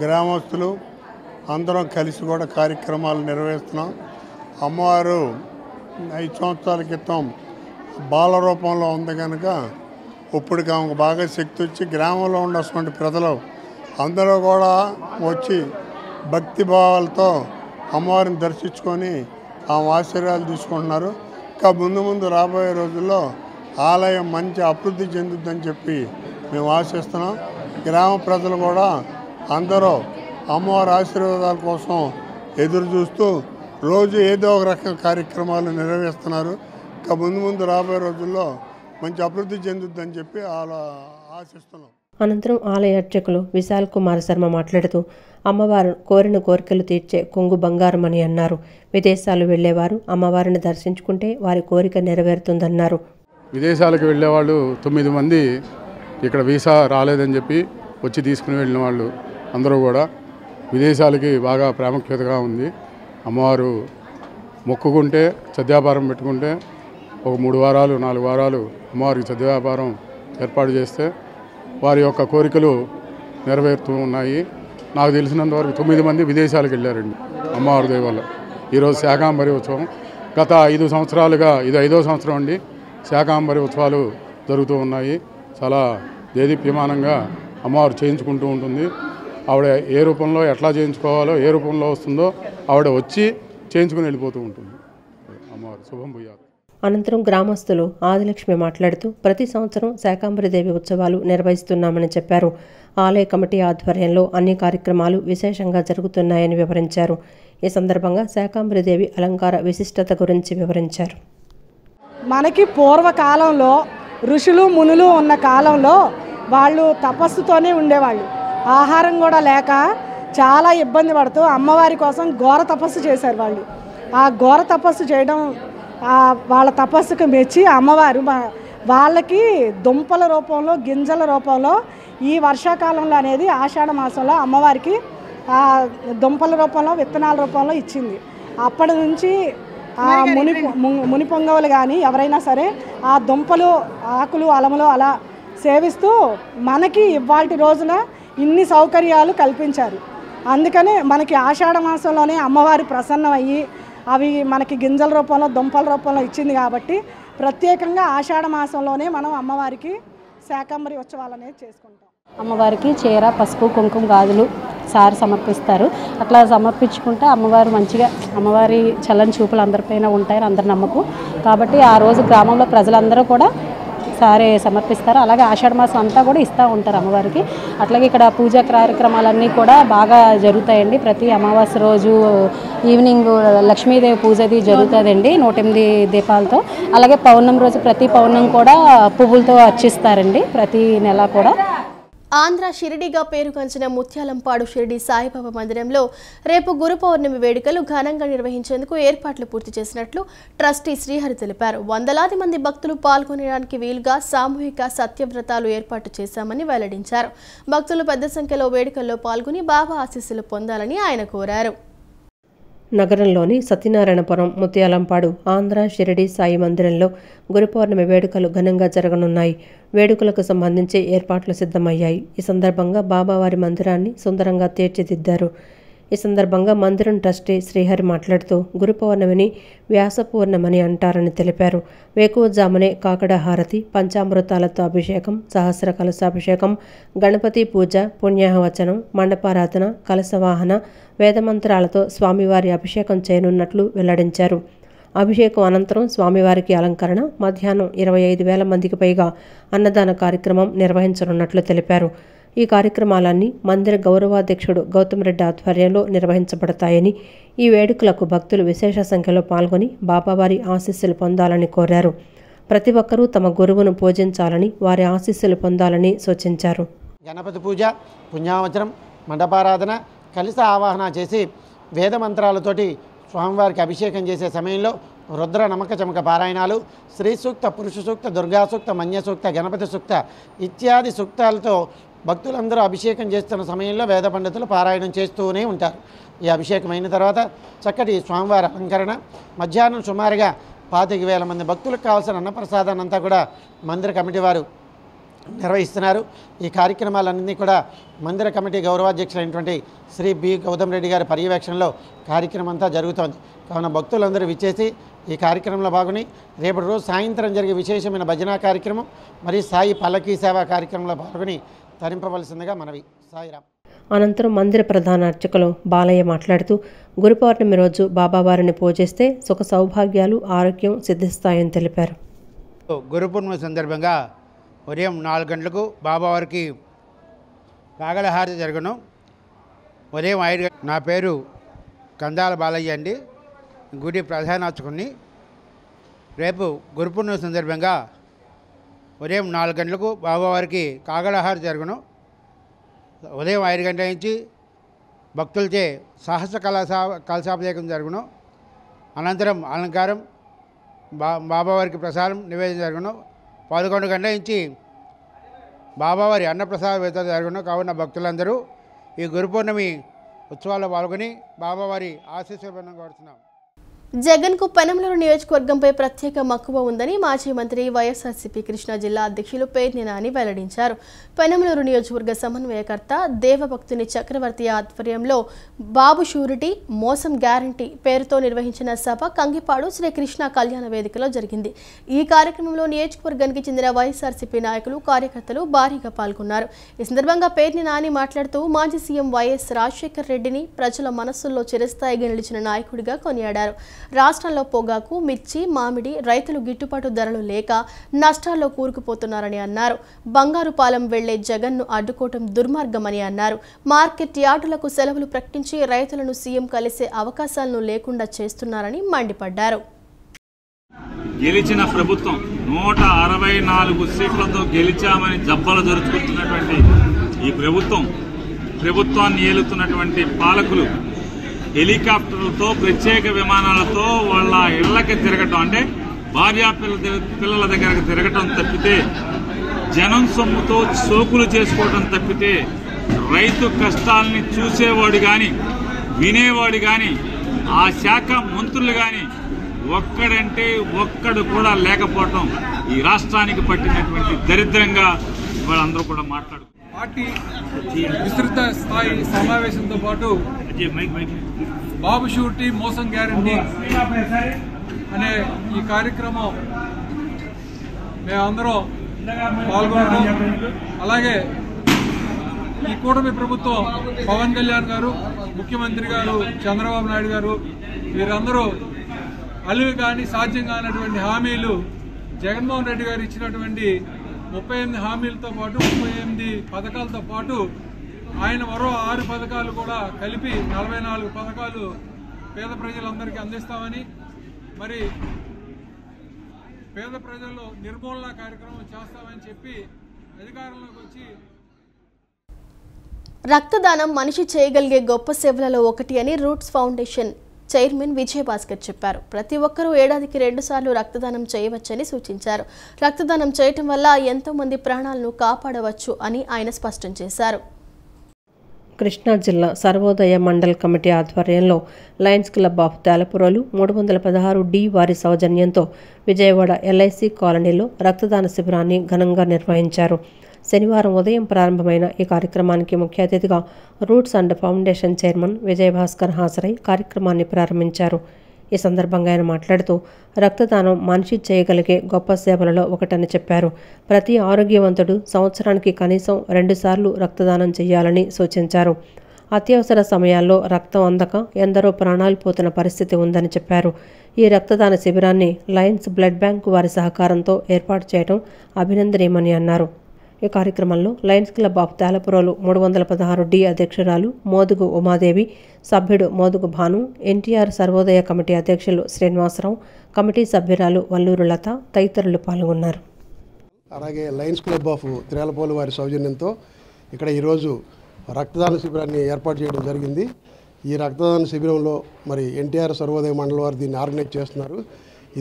గ్రామస్తులు అందరం కలిసి కూడా కార్యక్రమాలు నిర్వహిస్తున్నాం. అమ్మవారు 5 సంవత్సరాల క్రితం బాల రూపంలో ఉంది కనుక ఇప్పటికి ఆమెకు బాగా శక్తి వచ్చి గ్రామంలో ఉన్నటువంటి ప్రజలు అందరూ కూడా వచ్చి భక్తి భావాలతో అమ్మవారిని దర్శించుకొని ఆమె ఆశీర్వాదాలు తీసుకుంటున్నారు. ఇంకా ముందు రాబోయే రోజుల్లో ఆలయం మంచి అభివృద్ధి చెందుద్దని చెప్పి మేము ఆశిస్తున్నాం. గ్రామ ప్రజలు కూడా అందరూ అమ్మవారి ఆశీర్వాదాల కోసం ఎదురు చూస్తూ రోజు ఏదో ఒక రకం కార్యక్రమాలు నిర్వహిస్తున్నారు. ఇంకా ముందు రాబోయే రోజుల్లో మంచి అభివృద్ధి చెందుద్దని చెప్పి అలా ఆశిస్తున్నాం. అనంతరం ఆలయ అర్చకులు విశాల్ కుమార్ శర్మ మాట్లాడుతూ అమ్మవారు కోరిన కోరికలు తీర్చే కొంగు బంగారమని అన్నారు. విదేశాలు వెళ్లేవారు అమ్మవారిని దర్శించుకుంటే వారి కోరిక నెరవేరుతుందన్నారు. విదేశాలకు వెళ్ళేవాళ్ళు 9 మంది ఇక్కడ వీసా రాలేదని చెప్పి వచ్చి తీసుకుని వెళ్ళిన వాళ్ళు అందరూ కూడా విదేశాలకి బాగా ప్రాముఖ్యతగా ఉంది. అమ్మవారు మొక్కుకుంటే సద్వ్యాపారం పెట్టుకుంటే ఒక 3 వారాలు 4 వారాలు అమ్మవారికి సద్వ్యాపారం ఏర్పాటు చేస్తే వారి యొక్క కోరికలు నెరవేరుతూ ఉన్నాయి. నాకు తెలిసినంతవరకు 9 మంది విదేశాలకు వెళ్ళారండి అమ్మవారి దయ వల్ల. ఈరోజు శాకంబరి ఉత్సవం గత 5 సంవత్సరాలుగా ఇది 5వ సంవత్సరం అండి శాకంబరి ఉత్సవాలు జరుగుతూ ఉన్నాయి. చాలా దేదీప్యమానంగా అమ్మవారు చేయించుకుంటూ ఉంటుంది. ఆవిడ ఏ రూపంలో ఎట్లా చేయించుకోవాలో, ఏ రూపంలో వస్తుందో ఆవిడ వచ్చి చేయించుకుని వెళ్ళిపోతూ ఉంటుంది. అమ్మవారు శుభం భూయాత్. అనంతరం గ్రామస్తులు ఆదిలక్ష్మి మాట్లాడుతూ ప్రతి సంవత్సరం శాకంబరి దేవి ఉత్సవాలు నిర్వహిస్తున్నామని చెప్పారు. ఆలయ కమిటీ ఆధ్వర్యంలో అన్ని కార్యక్రమాలు విశేషంగా జరుగుతున్నాయని వివరించారు. ఈ సందర్భంగా శాకంబరి దేవి అలంకార విశిష్టత గురించి వివరించారు. మనకి పూర్వకాలంలో ఋషులు మునులు ఉన్న కాలంలో వాళ్ళు తపస్సుతోనే ఉండేవాళ్ళు. ఆహారం కూడా లేక చాలా ఇబ్బంది పడుతూ అమ్మవారి కోసం ఘోర తపస్సు చేశారు వాళ్ళు. ఆ ఘోర తపస్సు చేయడం వాళ్ళ తపస్సుకు మెచ్చి అమ్మవారు వాళ్ళకి దుంపల రూపంలో, గింజల రూపంలో ఈ వర్షాకాలంలో అనేది ఆషాఢ మాసంలో అమ్మవారికి దుంపల రూపంలో, విత్తనాల రూపంలో ఇచ్చింది. అప్పటి నుంచి ముని పొంగవులు కానీ ఎవరైనా సరే ఆ దుంపలు, ఆకులు, అలములు అలా సేవిస్తూ మనకి ఇవాల్టి రోజున ఇన్ని సౌకర్యాలు కల్పించారు. అందుకనే మనకి ఆషాఢ మాసంలోనే అమ్మవారి ప్రసన్నమయ్యి అవి మనకి గింజల రూపంలో, దుంపల రూపంలో ఇచ్చింది కాబట్టి ప్రత్యేకంగా ఆషాఢ మాసంలోనే మనం అమ్మవారికి శాకంబరి ఉత్సవాలు అనేది చేసుకుంటాం. అమ్మవారికి చీర, పసుపు, కుంకుమ, గాజులు సారి సమర్పిస్తారు. అట్లా సమర్పించుకుంటే అమ్మవారు మంచిగా అమ్మవారి చల్లని చూపులు అందరిపైన ఉంటాయని అందరి నమ్మకం. కాబట్టి ఆ రోజు గ్రామంలో ప్రజలందరూ కూడా సారే సమర్పిస్తారు. అలాగే ఆషాఢ మాసం అంతా కూడా ఇస్తూ ఉంటారు అమ్మవారికి. అట్లాగే ఇక్కడ పూజా కార్యక్రమాలన్నీ కూడా బాగా జరుగుతాయండి. ప్రతి అమావాస్య రోజు ఈవినింగ్ లక్ష్మీదేవి పూజది జరుగుతుందండి 108 దీపాలతో. అలాగే పౌర్ణమి రోజు ప్రతి పౌర్ణమి కూడా పువ్వులతో అర్చిస్తారండి ప్రతి నెల కూడా. ఆంధ్ర షిరిడిగా పేరుగాంచిన ముత్యాలంపాడు షిరిడి సాయిబాబా మందిరంలో రేపు గురు పౌర్ణమి వేడుకలు ఘనంగా నిర్వహించేందుకు ఏర్పాట్లు పూర్తి చేసినట్లు ట్రస్టీ శ్రీహరి తెలిపారు. వందలాది మంది భక్తులు పాల్గొనడానికి వీలుగా సామూహిక సత్యవ్రతాలు ఏర్పాటు చేశామని వెల్లడించారు. భక్తులు పెద్ద సంఖ్యలో వేడుకల్లో పాల్గొని బాబా ఆశీస్సులు పొందాలని ఆయన కోరారు. నగరంలోని సత్యనారాయణపురం ముత్యాలంపాడు ఆంధ్ర షిరిడి సాయి మందిరంలో గురు పౌర్ణమి వేడుకలు ఘనంగా జరగనున్నాయి. వేడుకలకు సంబంధించి ఏర్పాట్లు సిద్ధమయ్యాయి. ఈ సందర్భంగా బాబావారి మందిరాన్ని సుందరంగా తీర్చిదిద్దారు. ఈ సందర్భంగా మందిరం ట్రస్టీ శ్రీహరి మాట్లాడుతూ గురు పౌర్ణమిని వ్యాస పూర్ణమని అంటారని తెలిపారు. వేకువజామునే కాకడ హారతి, పంచామృతాలతో అభిషేకం, సహస్ర కలశాభిషేకం, గణపతి పూజ, పుణ్యాహవచనం, మండపారాధన, కలశవాహన, వేదమంత్రాలతో స్వామివారి అభిషేకం చేయనున్నట్లు వెల్లడించారు. అభిషేకం అనంతరం స్వామివారికి అలంకరణ, మధ్యాహ్నం 25,000 మందికి పైగా అన్నదాన కార్యక్రమం నిర్వహించనున్నట్లు తెలిపారు. ఈ కార్యక్రమాలన్నీ మందిర గౌరవాధ్యక్షుడు గౌతమ్ రెడ్డి ఆధ్వర్యంలో నిర్వహించబడతాయని, ఈ వేడుకలకు భక్తులు విశేష సంఖ్యలో పాల్గొని బాబావారి ఆశీస్సులు పొందాలని కోరారు. ప్రతి ఒక్కరూ తమ గురువును పూజించాలని, వారి ఆశీస్సులు పొందాలని సూచించారు. గణపతి పూజ, పుణ్యావచనం, మండపారాధన, కలిస ఆవాహన చేసి వేద మంత్రాలతోటి స్వామివారికి అభిషేకం చేసే సమయంలో రుద్ర నమక చమక పారాయణాలు, శ్రీ సూక్త, పురుష సూక్త, దుర్గా సూక్త, మన్య సూక్త, గణపతి సూక్త ఇత్యాది సూక్తాలతో భక్తులందరూ అభిషేకం చేస్తున్న సమయంలో వేద పండితులు పారాయణం చేస్తూనే ఉంటారు. ఈ అభిషేకం అయిన తర్వాత చక్కటి స్వామివారి అలంకరణ, మధ్యాహ్నం సుమారుగా 25,000 మంది భక్తులకు కావాల్సిన అన్నప్రసాదాన్ని అంతా కూడా మందిర కమిటీ వారు నిర్వహిస్తున్నారు. ఈ కార్యక్రమాలన్నీ కూడా మందిర కమిటీ గౌరవాధ్యక్షులైనటువంటి శ్రీ బి గౌతమ్ రెడ్డి గారి పర్యవేక్షణలో కార్యక్రమం అంతా జరుగుతోంది. కావున భక్తులందరూ విచ్చేసి ఈ కార్యక్రమంలో పాల్గొని రేపటి రోజు సాయంత్రం జరిగే విశేషమైన భజనా కార్యక్రమం మరియు సాయి పల్లకీ సేవా కార్యక్రమంలో పాల్గొని తరింపవలసిందిగా మనవి. సాయిరామ్. అనంతరం మందిర ప్రధాన అర్చకులు బాలయ్య మాట్లాడుతూ గురు పౌర్ణమి రోజు బాబావారిని పూజిస్తే సుఖ సౌభాగ్యాలు, ఆరోగ్యం సిద్ధిస్తాయని తెలిపారు. గురు పౌర్ణమి సందర్భంగా ఉదయం 4 గంటలకు బాబావారికి కాగడహారతి జరగను. ఉదయం 5 గంటలకు. నా పేరు కందాల బాలయ్య అండి, గుడి ప్రధాన అర్చకుని. రేపు గురు పౌర్ణమి సందర్భంగా ఉదయం 4 గంటలకు బాబావారికి కాగడహారతి జరగను. ఉదయం 5 గంటల నుంచి భక్తులచే సహస్ర కలశాభిషేకం జరుగును. అనంతరం అలంకారం, బాబావారికి ప్రసాదం నివేదన జరుగును. 11 గంటల నుంచి బాబావారి అన్నప్రసాద వితరణ జరుగును. కావున భక్తులందరూ ఈ గురు పౌర్ణమి ఉత్సవాల్లో పాల్గొని బాబావారి ఆశీస్సులు కోరుతున్నాం. జగన్కు పెనమలూరు నియోజకవర్గంపై ప్రత్యేక మక్కువ ఉందని మాజీ మంత్రి వైఎస్ఆర్సీపీ కృష్ణా జిల్లా అధ్యక్షులు పేర్ని నాని వెల్లడించారు. పెనమలూరు నియోజకవర్గ సమన్వయకర్త దేవభక్తుని చక్రవర్తి ఆధ్వర్యంలో బాబు షూరిటీ మోసం గ్యారంటీ పేరుతో నిర్వహించిన సభ కంగిపాడు శ్రీ కృష్ణ కళ్యాణ వేదికలో జరిగింది. ఈ కార్యక్రమంలో నియోజకవర్గానికి చెందిన వైఎస్ఆర్సీపీ నాయకులు, కార్యకర్తలు భారీగా పాల్గొన్నారు. ఈ సందర్భంగా పేర్ని నాని మాట్లాడుతూ మాజీ సీఎం వైఎస్ రాజశేఖర్ రెడ్డిని ప్రజల మనస్సుల్లో చిరస్థాయిగా నిలిచిన నాయకుడిగా కొనియాడారు. రాష్ట్రంలో పొగాకు, మిర్చి, మామిడి రైతులు గిట్టుబాటు ధరలు లేక నష్టాల్లో కూరుకుపోతున్నారని అన్నారు. బంగారుపాలెం వెళ్లే జగన్ను అడ్డుకోవటం దుర్మార్గమని అన్నారు. మార్కెట్ యార్డులకు సెలవులు ప్రకటించి రైతులను సీఎం కలిసే అవకాశాలను లేకుండా చేస్తున్నారని మండిపడ్డారు. గెలిచిన ప్రభుత్వం 164 సీట్లతో గెలిచామని జబ్బలు జరుపుకుంటున్నటువంటి ఈ ప్రభుత్వాన్ని ఏలుతున్నటువంటి పాలకులు హెలికాప్టర్లతో, ప్రత్యేక విమానాలతో వాళ్ళ ఇళ్లకి తిరగటం, అంటే భార్యా పిల్లల దగ్గరకు తిరగటం తప్పితే, జనం సొమ్ముతో సోకులు చేసుకోవటం తప్పితే, రైతు కష్టాలని చూసేవాడు కానీ వినేవాడు కానీ ఆ శాఖ మంత్రులు కానీ ఒక్కడంటే ఒక్కడు కూడా లేకపోవటం ఈ రాష్ట్రానికి పట్టినటువంటి దరిద్రంగా వాళ్ళందరూ కూడా మాట్లాడుతున్నారు. పార్టీ విస్తృత స్థాయి సమావేశంతో పాటు బాబు షూరిటీ మోసం గ్యారంటీ అనే ఈ కార్యక్రమం మేమందరం పాల్గొనడం, అలాగే ఈ కూటమి ప్రభుత్వం పవన్ కళ్యాణ్ గారు, ముఖ్యమంత్రి గారు చంద్రబాబు నాయుడు గారు వీరందరూ అలివి కానీ సాధ్యం కానటువంటి హామీలు జగన్మోహన్ రెడ్డి గారు ఇచ్చినటువంటి 38 హామీలతో పాటు 38 పథకాలతో పాటు ఆయన మరో 6 పథకాలు కూడా కలిపి 44 పథకాలు పేద ప్రజలందరికీ అందిస్తామని, మరి పేద ప్రజల్లో నిర్మూలన కార్యక్రమం చేస్తామని చెప్పి అధికారంలోకి వచ్చి రక్తదానం మనిషి చేయగలిగే గొప్ప సేవలలో ఒకటి అని రూట్స్ ఫౌండేషన్ చైర్మన్ విజయభాస్కర్ చెప్పారు. ప్రతి ఒక్కరూ ఏడాదికి 2 సార్లు రక్తదానం చేయవచ్చని సూచించారు. రక్తదానం చేయటం వల్ల ఎంతో మంది ప్రాణాలను కాపాడవచ్చు అని ఆయన స్పష్టం చేశారు. కృష్ణా జిల్లా సర్వోదయ మండల్ కమిటీ ఆధ్వర్యంలో లయన్స్ క్లబ్ ఆఫ్ తేలపురలు 316D వారి సౌజన్యంతో విజయవాడ LIC కాలనీలో రక్తదాన శిబిరాన్ని ఘనంగా నిర్వహించారు. శనివారం ఉదయం ప్రారంభమైన ఈ కార్యక్రమానికి ముఖ్య అతిథిగా roots and foundation chairman Vijayabhaskar హాజరై కార్యక్రమాన్ని ప్రారంభించారు. ఈ సందర్భంగా ఆయన మాట్లాడుతూ రక్తదానం మనిషి చేయగలిగే గొప్ప సేవలలో ఒకటని చెప్పారు. ప్రతి ఆరోగ్యవంతుడు సంవత్సరానికి కనీసం 2 సార్లు రక్తదానం చేయాలని సూచించారు. అత్యవసర సమయాల్లో రక్తం అందక ఎందరో ప్రాణాలు పోతున్న పరిస్థితి ఉందని చెప్పారు. ఈ రక్తదాన శిబిరాన్ని లయన్స్ బ్లడ్ బ్యాంకు వారి సహకారంతో ఏర్పాటు చేయడం అభినందనీయమని అన్నారు. ఈ కార్యక్రమంలో లయన్స్ క్లబ్ ఆఫ్ తేలపురలు 316D అధ్యక్షురాలు మోదుగు ఉమాదేవి, సభ్యుడు మోదుగు భాను, NTR సర్వోదయ కమిటీ అధ్యక్షులు శ్రీనివాసరావు, కమిటీ సభ్యురాలు వల్లూరు లత తదితరులు పాల్గొన్నారు. అలాగే లయన్స్ క్లబ్ ఆఫ్ తేలపురలు వారి సౌజన్యంతో ఇక్కడ ఈరోజు రక్తదాన శిబిరాన్ని ఏర్పాటు చేయడం జరిగింది. ఈ రక్తదాన శిబిరంలో మరి NTR సర్వోదయ మండలి వారు దీన్ని ఆర్గనైజ్ చేస్తున్నారు.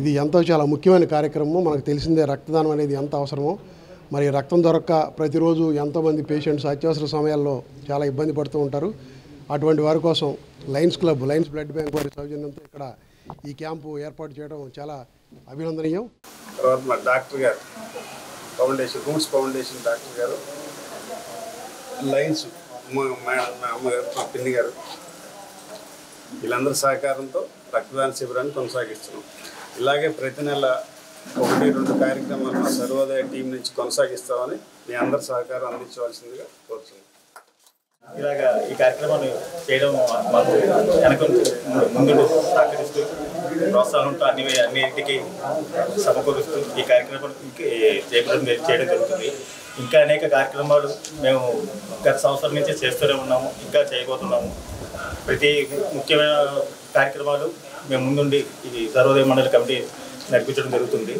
ఇది ఎంతో చాలా ముఖ్యమైన కార్యక్రమం. మనకు తెలిసిందే రక్తదానం అనేది ఎంత అవసరమో. మరి రక్తం దొరక్క ప్రతిరోజు ఎంతోమంది పేషెంట్స్ అత్యవసర సమయాల్లో చాలా ఇబ్బంది పడుతూ ఉంటారు. అటువంటి వారి కోసం Lions club, Lions blood bank వారి సౌజన్యంతో ఇక్కడ ఈ క్యాంపు ఏర్పాటు చేయడం చాలా అభినందనీయం. తర్వాత మా డాక్టర్ గారు ఫౌండేషన్, రూట్స్ ఫౌండేషన్ డాక్టర్ గారు, లయన్స్ మా అమ్మగారు, మా పిన్ని గారు, వీళ్ళందరి సహకారంతో రక్తదాన శిబిరాన్ని కొనసాగిస్తున్నాం. ఇలాగే ప్రతి నెల 1-2 కార్యక్రమాలు మా సర్వోదయ టీం నుంచి కొనసాగిస్తామని మీ అందరి సహకారం అందించవలసిందిగా కోరుతున్నాను. ఇలాగా ఈ కార్యక్రమాన్ని చేయడం మాకు వెనక ముందు సహకరిస్తూ ప్రోత్సాహంతో అన్నింటికి సమకూరుస్తూ ఈ కార్యక్రమానికి చేయడం జరుగుతుంది. ఇంకా అనేక కార్యక్రమాలు మేము గత సంవత్సరం నుంచే చేస్తూనే ఉన్నాము, ఇంకా చేయబోతున్నాము. ప్రతి ముఖ్యమైన కార్యక్రమాలు మేము ముందుండి ఈ సర్వోదయ మండలి కమిటీ నడిపించడం జరుగుతుంది.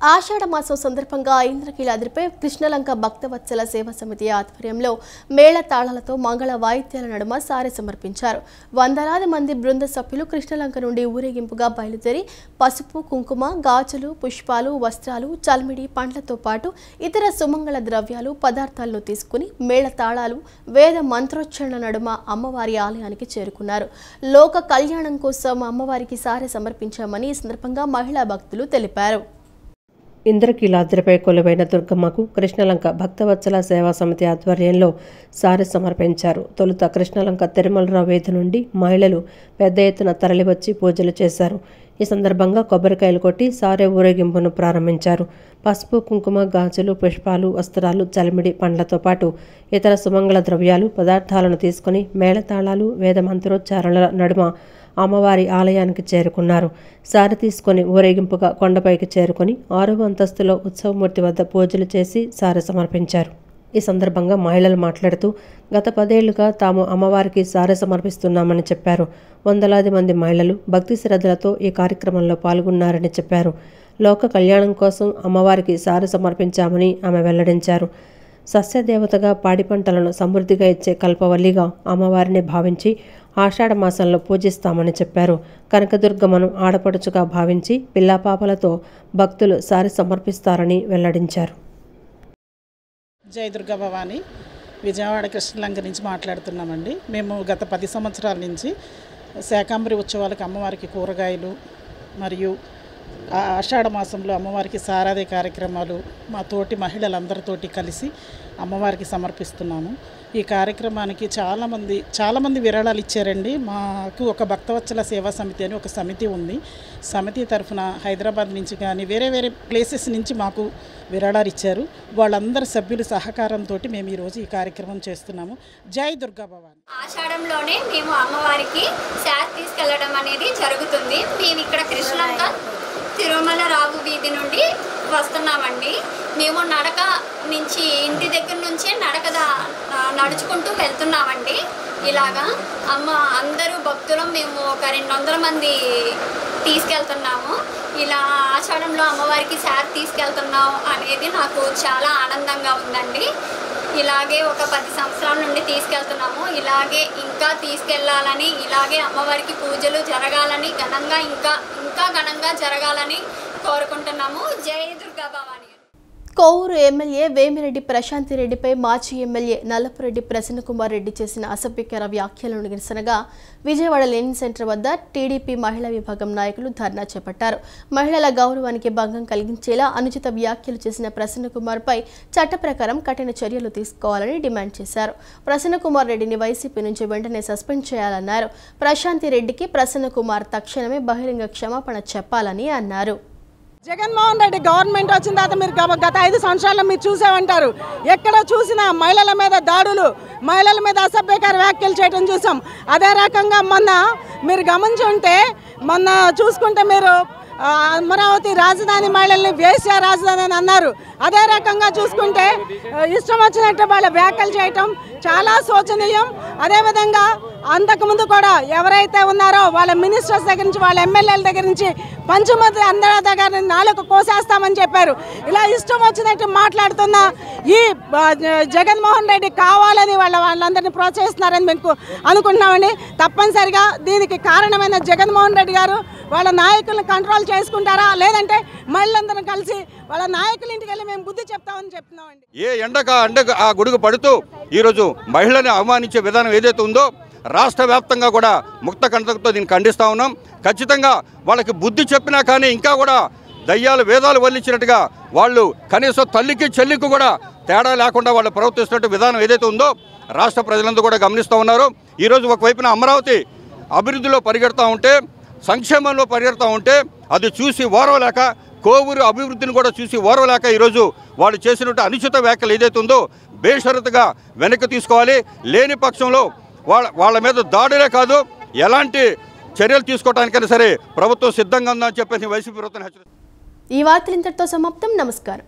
ఆషాఢ మాసం సందర్భంగా ఇంద్రకీలాద్రిపై కృష్ణలంక భక్తవత్సల సేవా సమితి ఆధ్వర్యంలో మేళ తాళాలతో మంగళ వాయిద్యాల నడుమ సారె సమర్పించారు. వందలాది మంది బృంద సభ్యులు కృష్ణలంక నుండి ఊరేగింపుగా బయలుదేరి పసుపు, కుంకుమ, గాజులు, పుష్పాలు, వస్త్రాలు, చల్మిడి, పండ్లతో పాటు ఇతర సుమంగళ ద్రవ్యాలు, పదార్థాలను తీసుకుని మేళ తాళాలు, వేద మంత్రోచ్చరణ నడుమ అమ్మవారి ఆలయానికి చేరుకున్నారు. లోక కళ్యాణం కోసం అమ్మవారికి సారె సమర్పించామని ఈ సందర్భంగా మహిళా భక్తులు తెలిపారు. ఇంద్రకీలాద్రిపై కొలువైన దుర్గమ్మకు కృష్ణలంక భక్తవత్సల సేవా సమితి ఆధ్వర్యంలో సారె సమర్పించారు. తొలుత కృష్ణలంక తిరుమలరావు వీధి నుండి మహిళలు పెద్ద ఎత్తున తరలివచ్చి పూజలు చేశారు. ఈ సందర్భంగా కొబ్బరికాయలు కొట్టి సారె ఊరేగింపును ప్రారంభించారు. పసుపు, కుంకుమ, గాజులు, పుష్పాలు, వస్త్రాలు, చలిమిడి, పండ్లతో పాటు ఇతర సుమంగళ ద్రవ్యాలు, పదార్థాలను తీసుకుని మేళతాళాలు, వేద మంత్రోచ్చారణల నడుమ అమ్మవారి ఆలయానికి చేరుకున్నారు. సారె తీసుకుని ఊరేగింపుగా కొండపైకి చేరుకుని 6వ అంతస్తులో ఉత్సవమూర్తి వద్ద పూజలు చేసి సారె సమర్పించారు. ఈ సందర్భంగా మహిళలు మాట్లాడుతూ గత 10 ఏళ్లుగా తాము అమ్మవారికి సారె సమర్పిస్తున్నామని చెప్పారు. వందలాది మంది మహిళలు భక్తి శ్రద్ధలతో ఈ కార్యక్రమంలో పాల్గొన్నారని చెప్పారు. లోక కళ్యాణం కోసం అమ్మవారికి సారె సమర్పించామని ఆమె వెల్లడించారు. సస్యదేవతగా పాడి పంటలను సమృద్ధిగా ఇచ్చే కల్పవల్లిగా అమ్మవారిని భావించి ఆషాఢ మాసంలో పూజిస్తామని చెప్పారు. కనకదుర్గమ్మను ఆడపడుచుగా భావించి పిల్లాపాపలతో భక్తులు సారి సమర్పిస్తారని వెల్లడించారు. జై దుర్గా భవాని, విజయవాడ కృష్ణలంక నుంచి మాట్లాడుతున్నామండి. మేము గత 10 సంవత్సరాల నుంచి శాకాంబరి ఉత్సవాలకు అమ్మవారికి కూరగాయలు మరియు ఆషాఢ మాసంలో అమ్మవారికి సారాది కార్యక్రమాలు మా తోటి మహిళలందరితోటి కలిసి అమ్మవారికి సమర్పిస్తున్నాము. ఈ కార్యక్రమానికి చాలామంది విరాళాలు ఇచ్చారండి. మాకు ఒక భక్తవత్సల సేవా సమితి అని ఒక సమితి ఉంది. సమితి తరఫున హైదరాబాద్ నుంచి కానీ వేరే ప్లేసెస్ నుంచి మాకు విరాళాలు ఇచ్చారు. వాళ్ళందరి సభ్యుల సహకారంతో మేము ఈరోజు ఈ కార్యక్రమం చేస్తున్నాము. జై దుర్గా భవాని. ఆషాఢంలోనే మేము అమ్మవారికి శారీ తీసుకెళ్లడం అనేది జరుగుతుంది. మేము ఇక్కడ కృష్ణలంక వీధి నుండి వస్తున్నామండి. మేము నడక నుంచి ఇంటి దగ్గర నుంచే నడుచుకుంటూ వెళ్తున్నామండి. ఇలాగా అందరూ భక్తులం మేము ఒక 200 మంది తీసుకెళ్తున్నాము. ఇలా ఆషాఢంలో అమ్మవారికి శారీ తీసుకెళ్తున్నాం అనేది నాకు చాలా ఆనందంగా ఉందండి. ఇలాగే ఒక 10 సంవత్సరాల నుండి తీసుకెళ్తున్నాము. ఇలాగే ఇంకా తీసుకెళ్లాలని, ఇలాగే అమ్మవారికి పూజలు జరగాలని, ఇంకా ఘనంగా జరగాలని కోరుకుంటున్నాము. జై దుర్గా భవాని. కోవూరు ఎమ్మెల్యే వేమిరెడ్డి ప్రశాంతిరెడ్డిపై మాజీ ఎమ్మెల్యే నల్లపురెడ్డి ప్రసన్నకుమార్ రెడ్డి చేసిన అసభ్యకర వ్యాఖ్యలను నిరసనగా విజయవాడ లెనిన్ సెంటర్ వద్ద టీడీపీ మహిళా విభాగం నాయకులు ధర్నా చేపట్టారు. మహిళల గౌరవానికి భంగం కలిగించేలా అనుచిత వ్యాఖ్యలు చేసిన ప్రసన్నకుమార్పై చట్ట ప్రకారం కఠిన చర్యలు తీసుకోవాలని డిమాండ్ చేశారు. ప్రసన్నకుమార్ రెడ్డిని వైసీపీ నుంచి వెంటనే సస్పెండ్ చేయాలన్నారు. ప్రశాంతిరెడ్డికి ప్రసన్నకుమార్ తక్షణమే బహిరంగ క్షమాపణ చెప్పాలని అన్నారు. జగన్మోహన్ రెడ్డి గవర్నమెంట్ వచ్చిన తర్వాత మీరు గత 5 సంవత్సరాల్లో మీరు చూసామంటారు. ఎక్కడ చూసినా మహిళల మీద దాడులు, మహిళల మీద అసభ్యకర వ్యాఖ్యలు చేయడం చూసాం. అదే రకంగా మొన్న మీరు గమనించి ఉంటే మొన్న చూసుకుంటే మీరు అమరావతి రాజధాని మహిళల్ని వేశ్య రాజధాని అని అన్నారు. అదే రకంగా చూసుకుంటే ఇష్టం వచ్చినట్టు వాళ్ళ వ్యాఖ్యలు చేయటం చాలా శోచనీయం. అదేవిధంగా అంతకుముందు కూడా ఎవరైతే ఉన్నారో వాళ్ళ మినిస్టర్స్ దగ్గర నుంచి, వాళ్ళ ఎమ్మెల్యేల దగ్గర నుంచి పంచమతి అందరి దగ్గర 4 కోసేస్తామని చెప్పారు. ఇలా ఇష్టం వచ్చినట్టు మాట్లాడుతున్న ఈ జగన్మోహన్ రెడ్డి కావాలని వాళ్ళందరినీ ప్రోత్సహిస్తున్నారని మేము అనుకుంటున్నామండి. తప్పనిసరిగా దీనికి కారణమైన జగన్మోహన్ రెడ్డి గారు వాళ్ళ నాయకులను కంట్రోల్ చేసుకుంటారా, లేదంటే మళ్ళందరం కలిసి వాళ్ళ నాయకుల ఇంటికి వెళ్ళి మేము బుద్ధి చెప్తామని చెప్తున్నామండి. ఏ ఎండక ఆ గొడుగు పడుతూ ఈరోజు మహిళని అవమానించే విధానం ఏదైతే ఉందో రాష్ట్ర వ్యాప్తంగా కూడా ముక్త కంటతో దీన్ని ఖండిస్తూ ఉన్నాం. ఖచ్చితంగా వాళ్ళకి బుద్ధి చెప్పినా కానీ ఇంకా కూడా దయ్యాలు వేదాలు వల్లించినట్టుగా వాళ్ళు కనీసం తల్లికి చెల్లికి కూడా తేడా లేకుండా వాళ్ళు ప్రవర్తిస్తున్నట్టు విధానం ఏదైతే ఉందో రాష్ట్ర ప్రజలందరూ కూడా గమనిస్తూ ఉన్నారు. ఈరోజు ఒకవైపున అమరావతి అభివృద్ధిలో పరిగెడుతూ ఉంటే, సంక్షేమంలో పరిగెడుతూ ఉంటే అది చూసి ఓర్వలేక, కోవూరు అభివృద్ధిని కూడా చూసి ఓర్వలేక ఈరోజు వాళ్ళు చేసినట్టు అనుచిత వ్యాఖ్యలు ఏదైతే ఉందో బేషరతుగా వెనక్కి తీసుకోవాలి. లేని పక్షంలో వాళ్ళ మీద దాడులే కాదు ఎలాంటి చర్యలు తీసుకోవడానికైనా సరే ప్రభుత్వం సిద్ధంగా ఉందని చెప్పేసి వైసీపీ ప్రభుత్వం హెచ్చరిస్తుంది. ఈ వార్తలు ఇంతటితో సమాప్తం. నమస్కారం.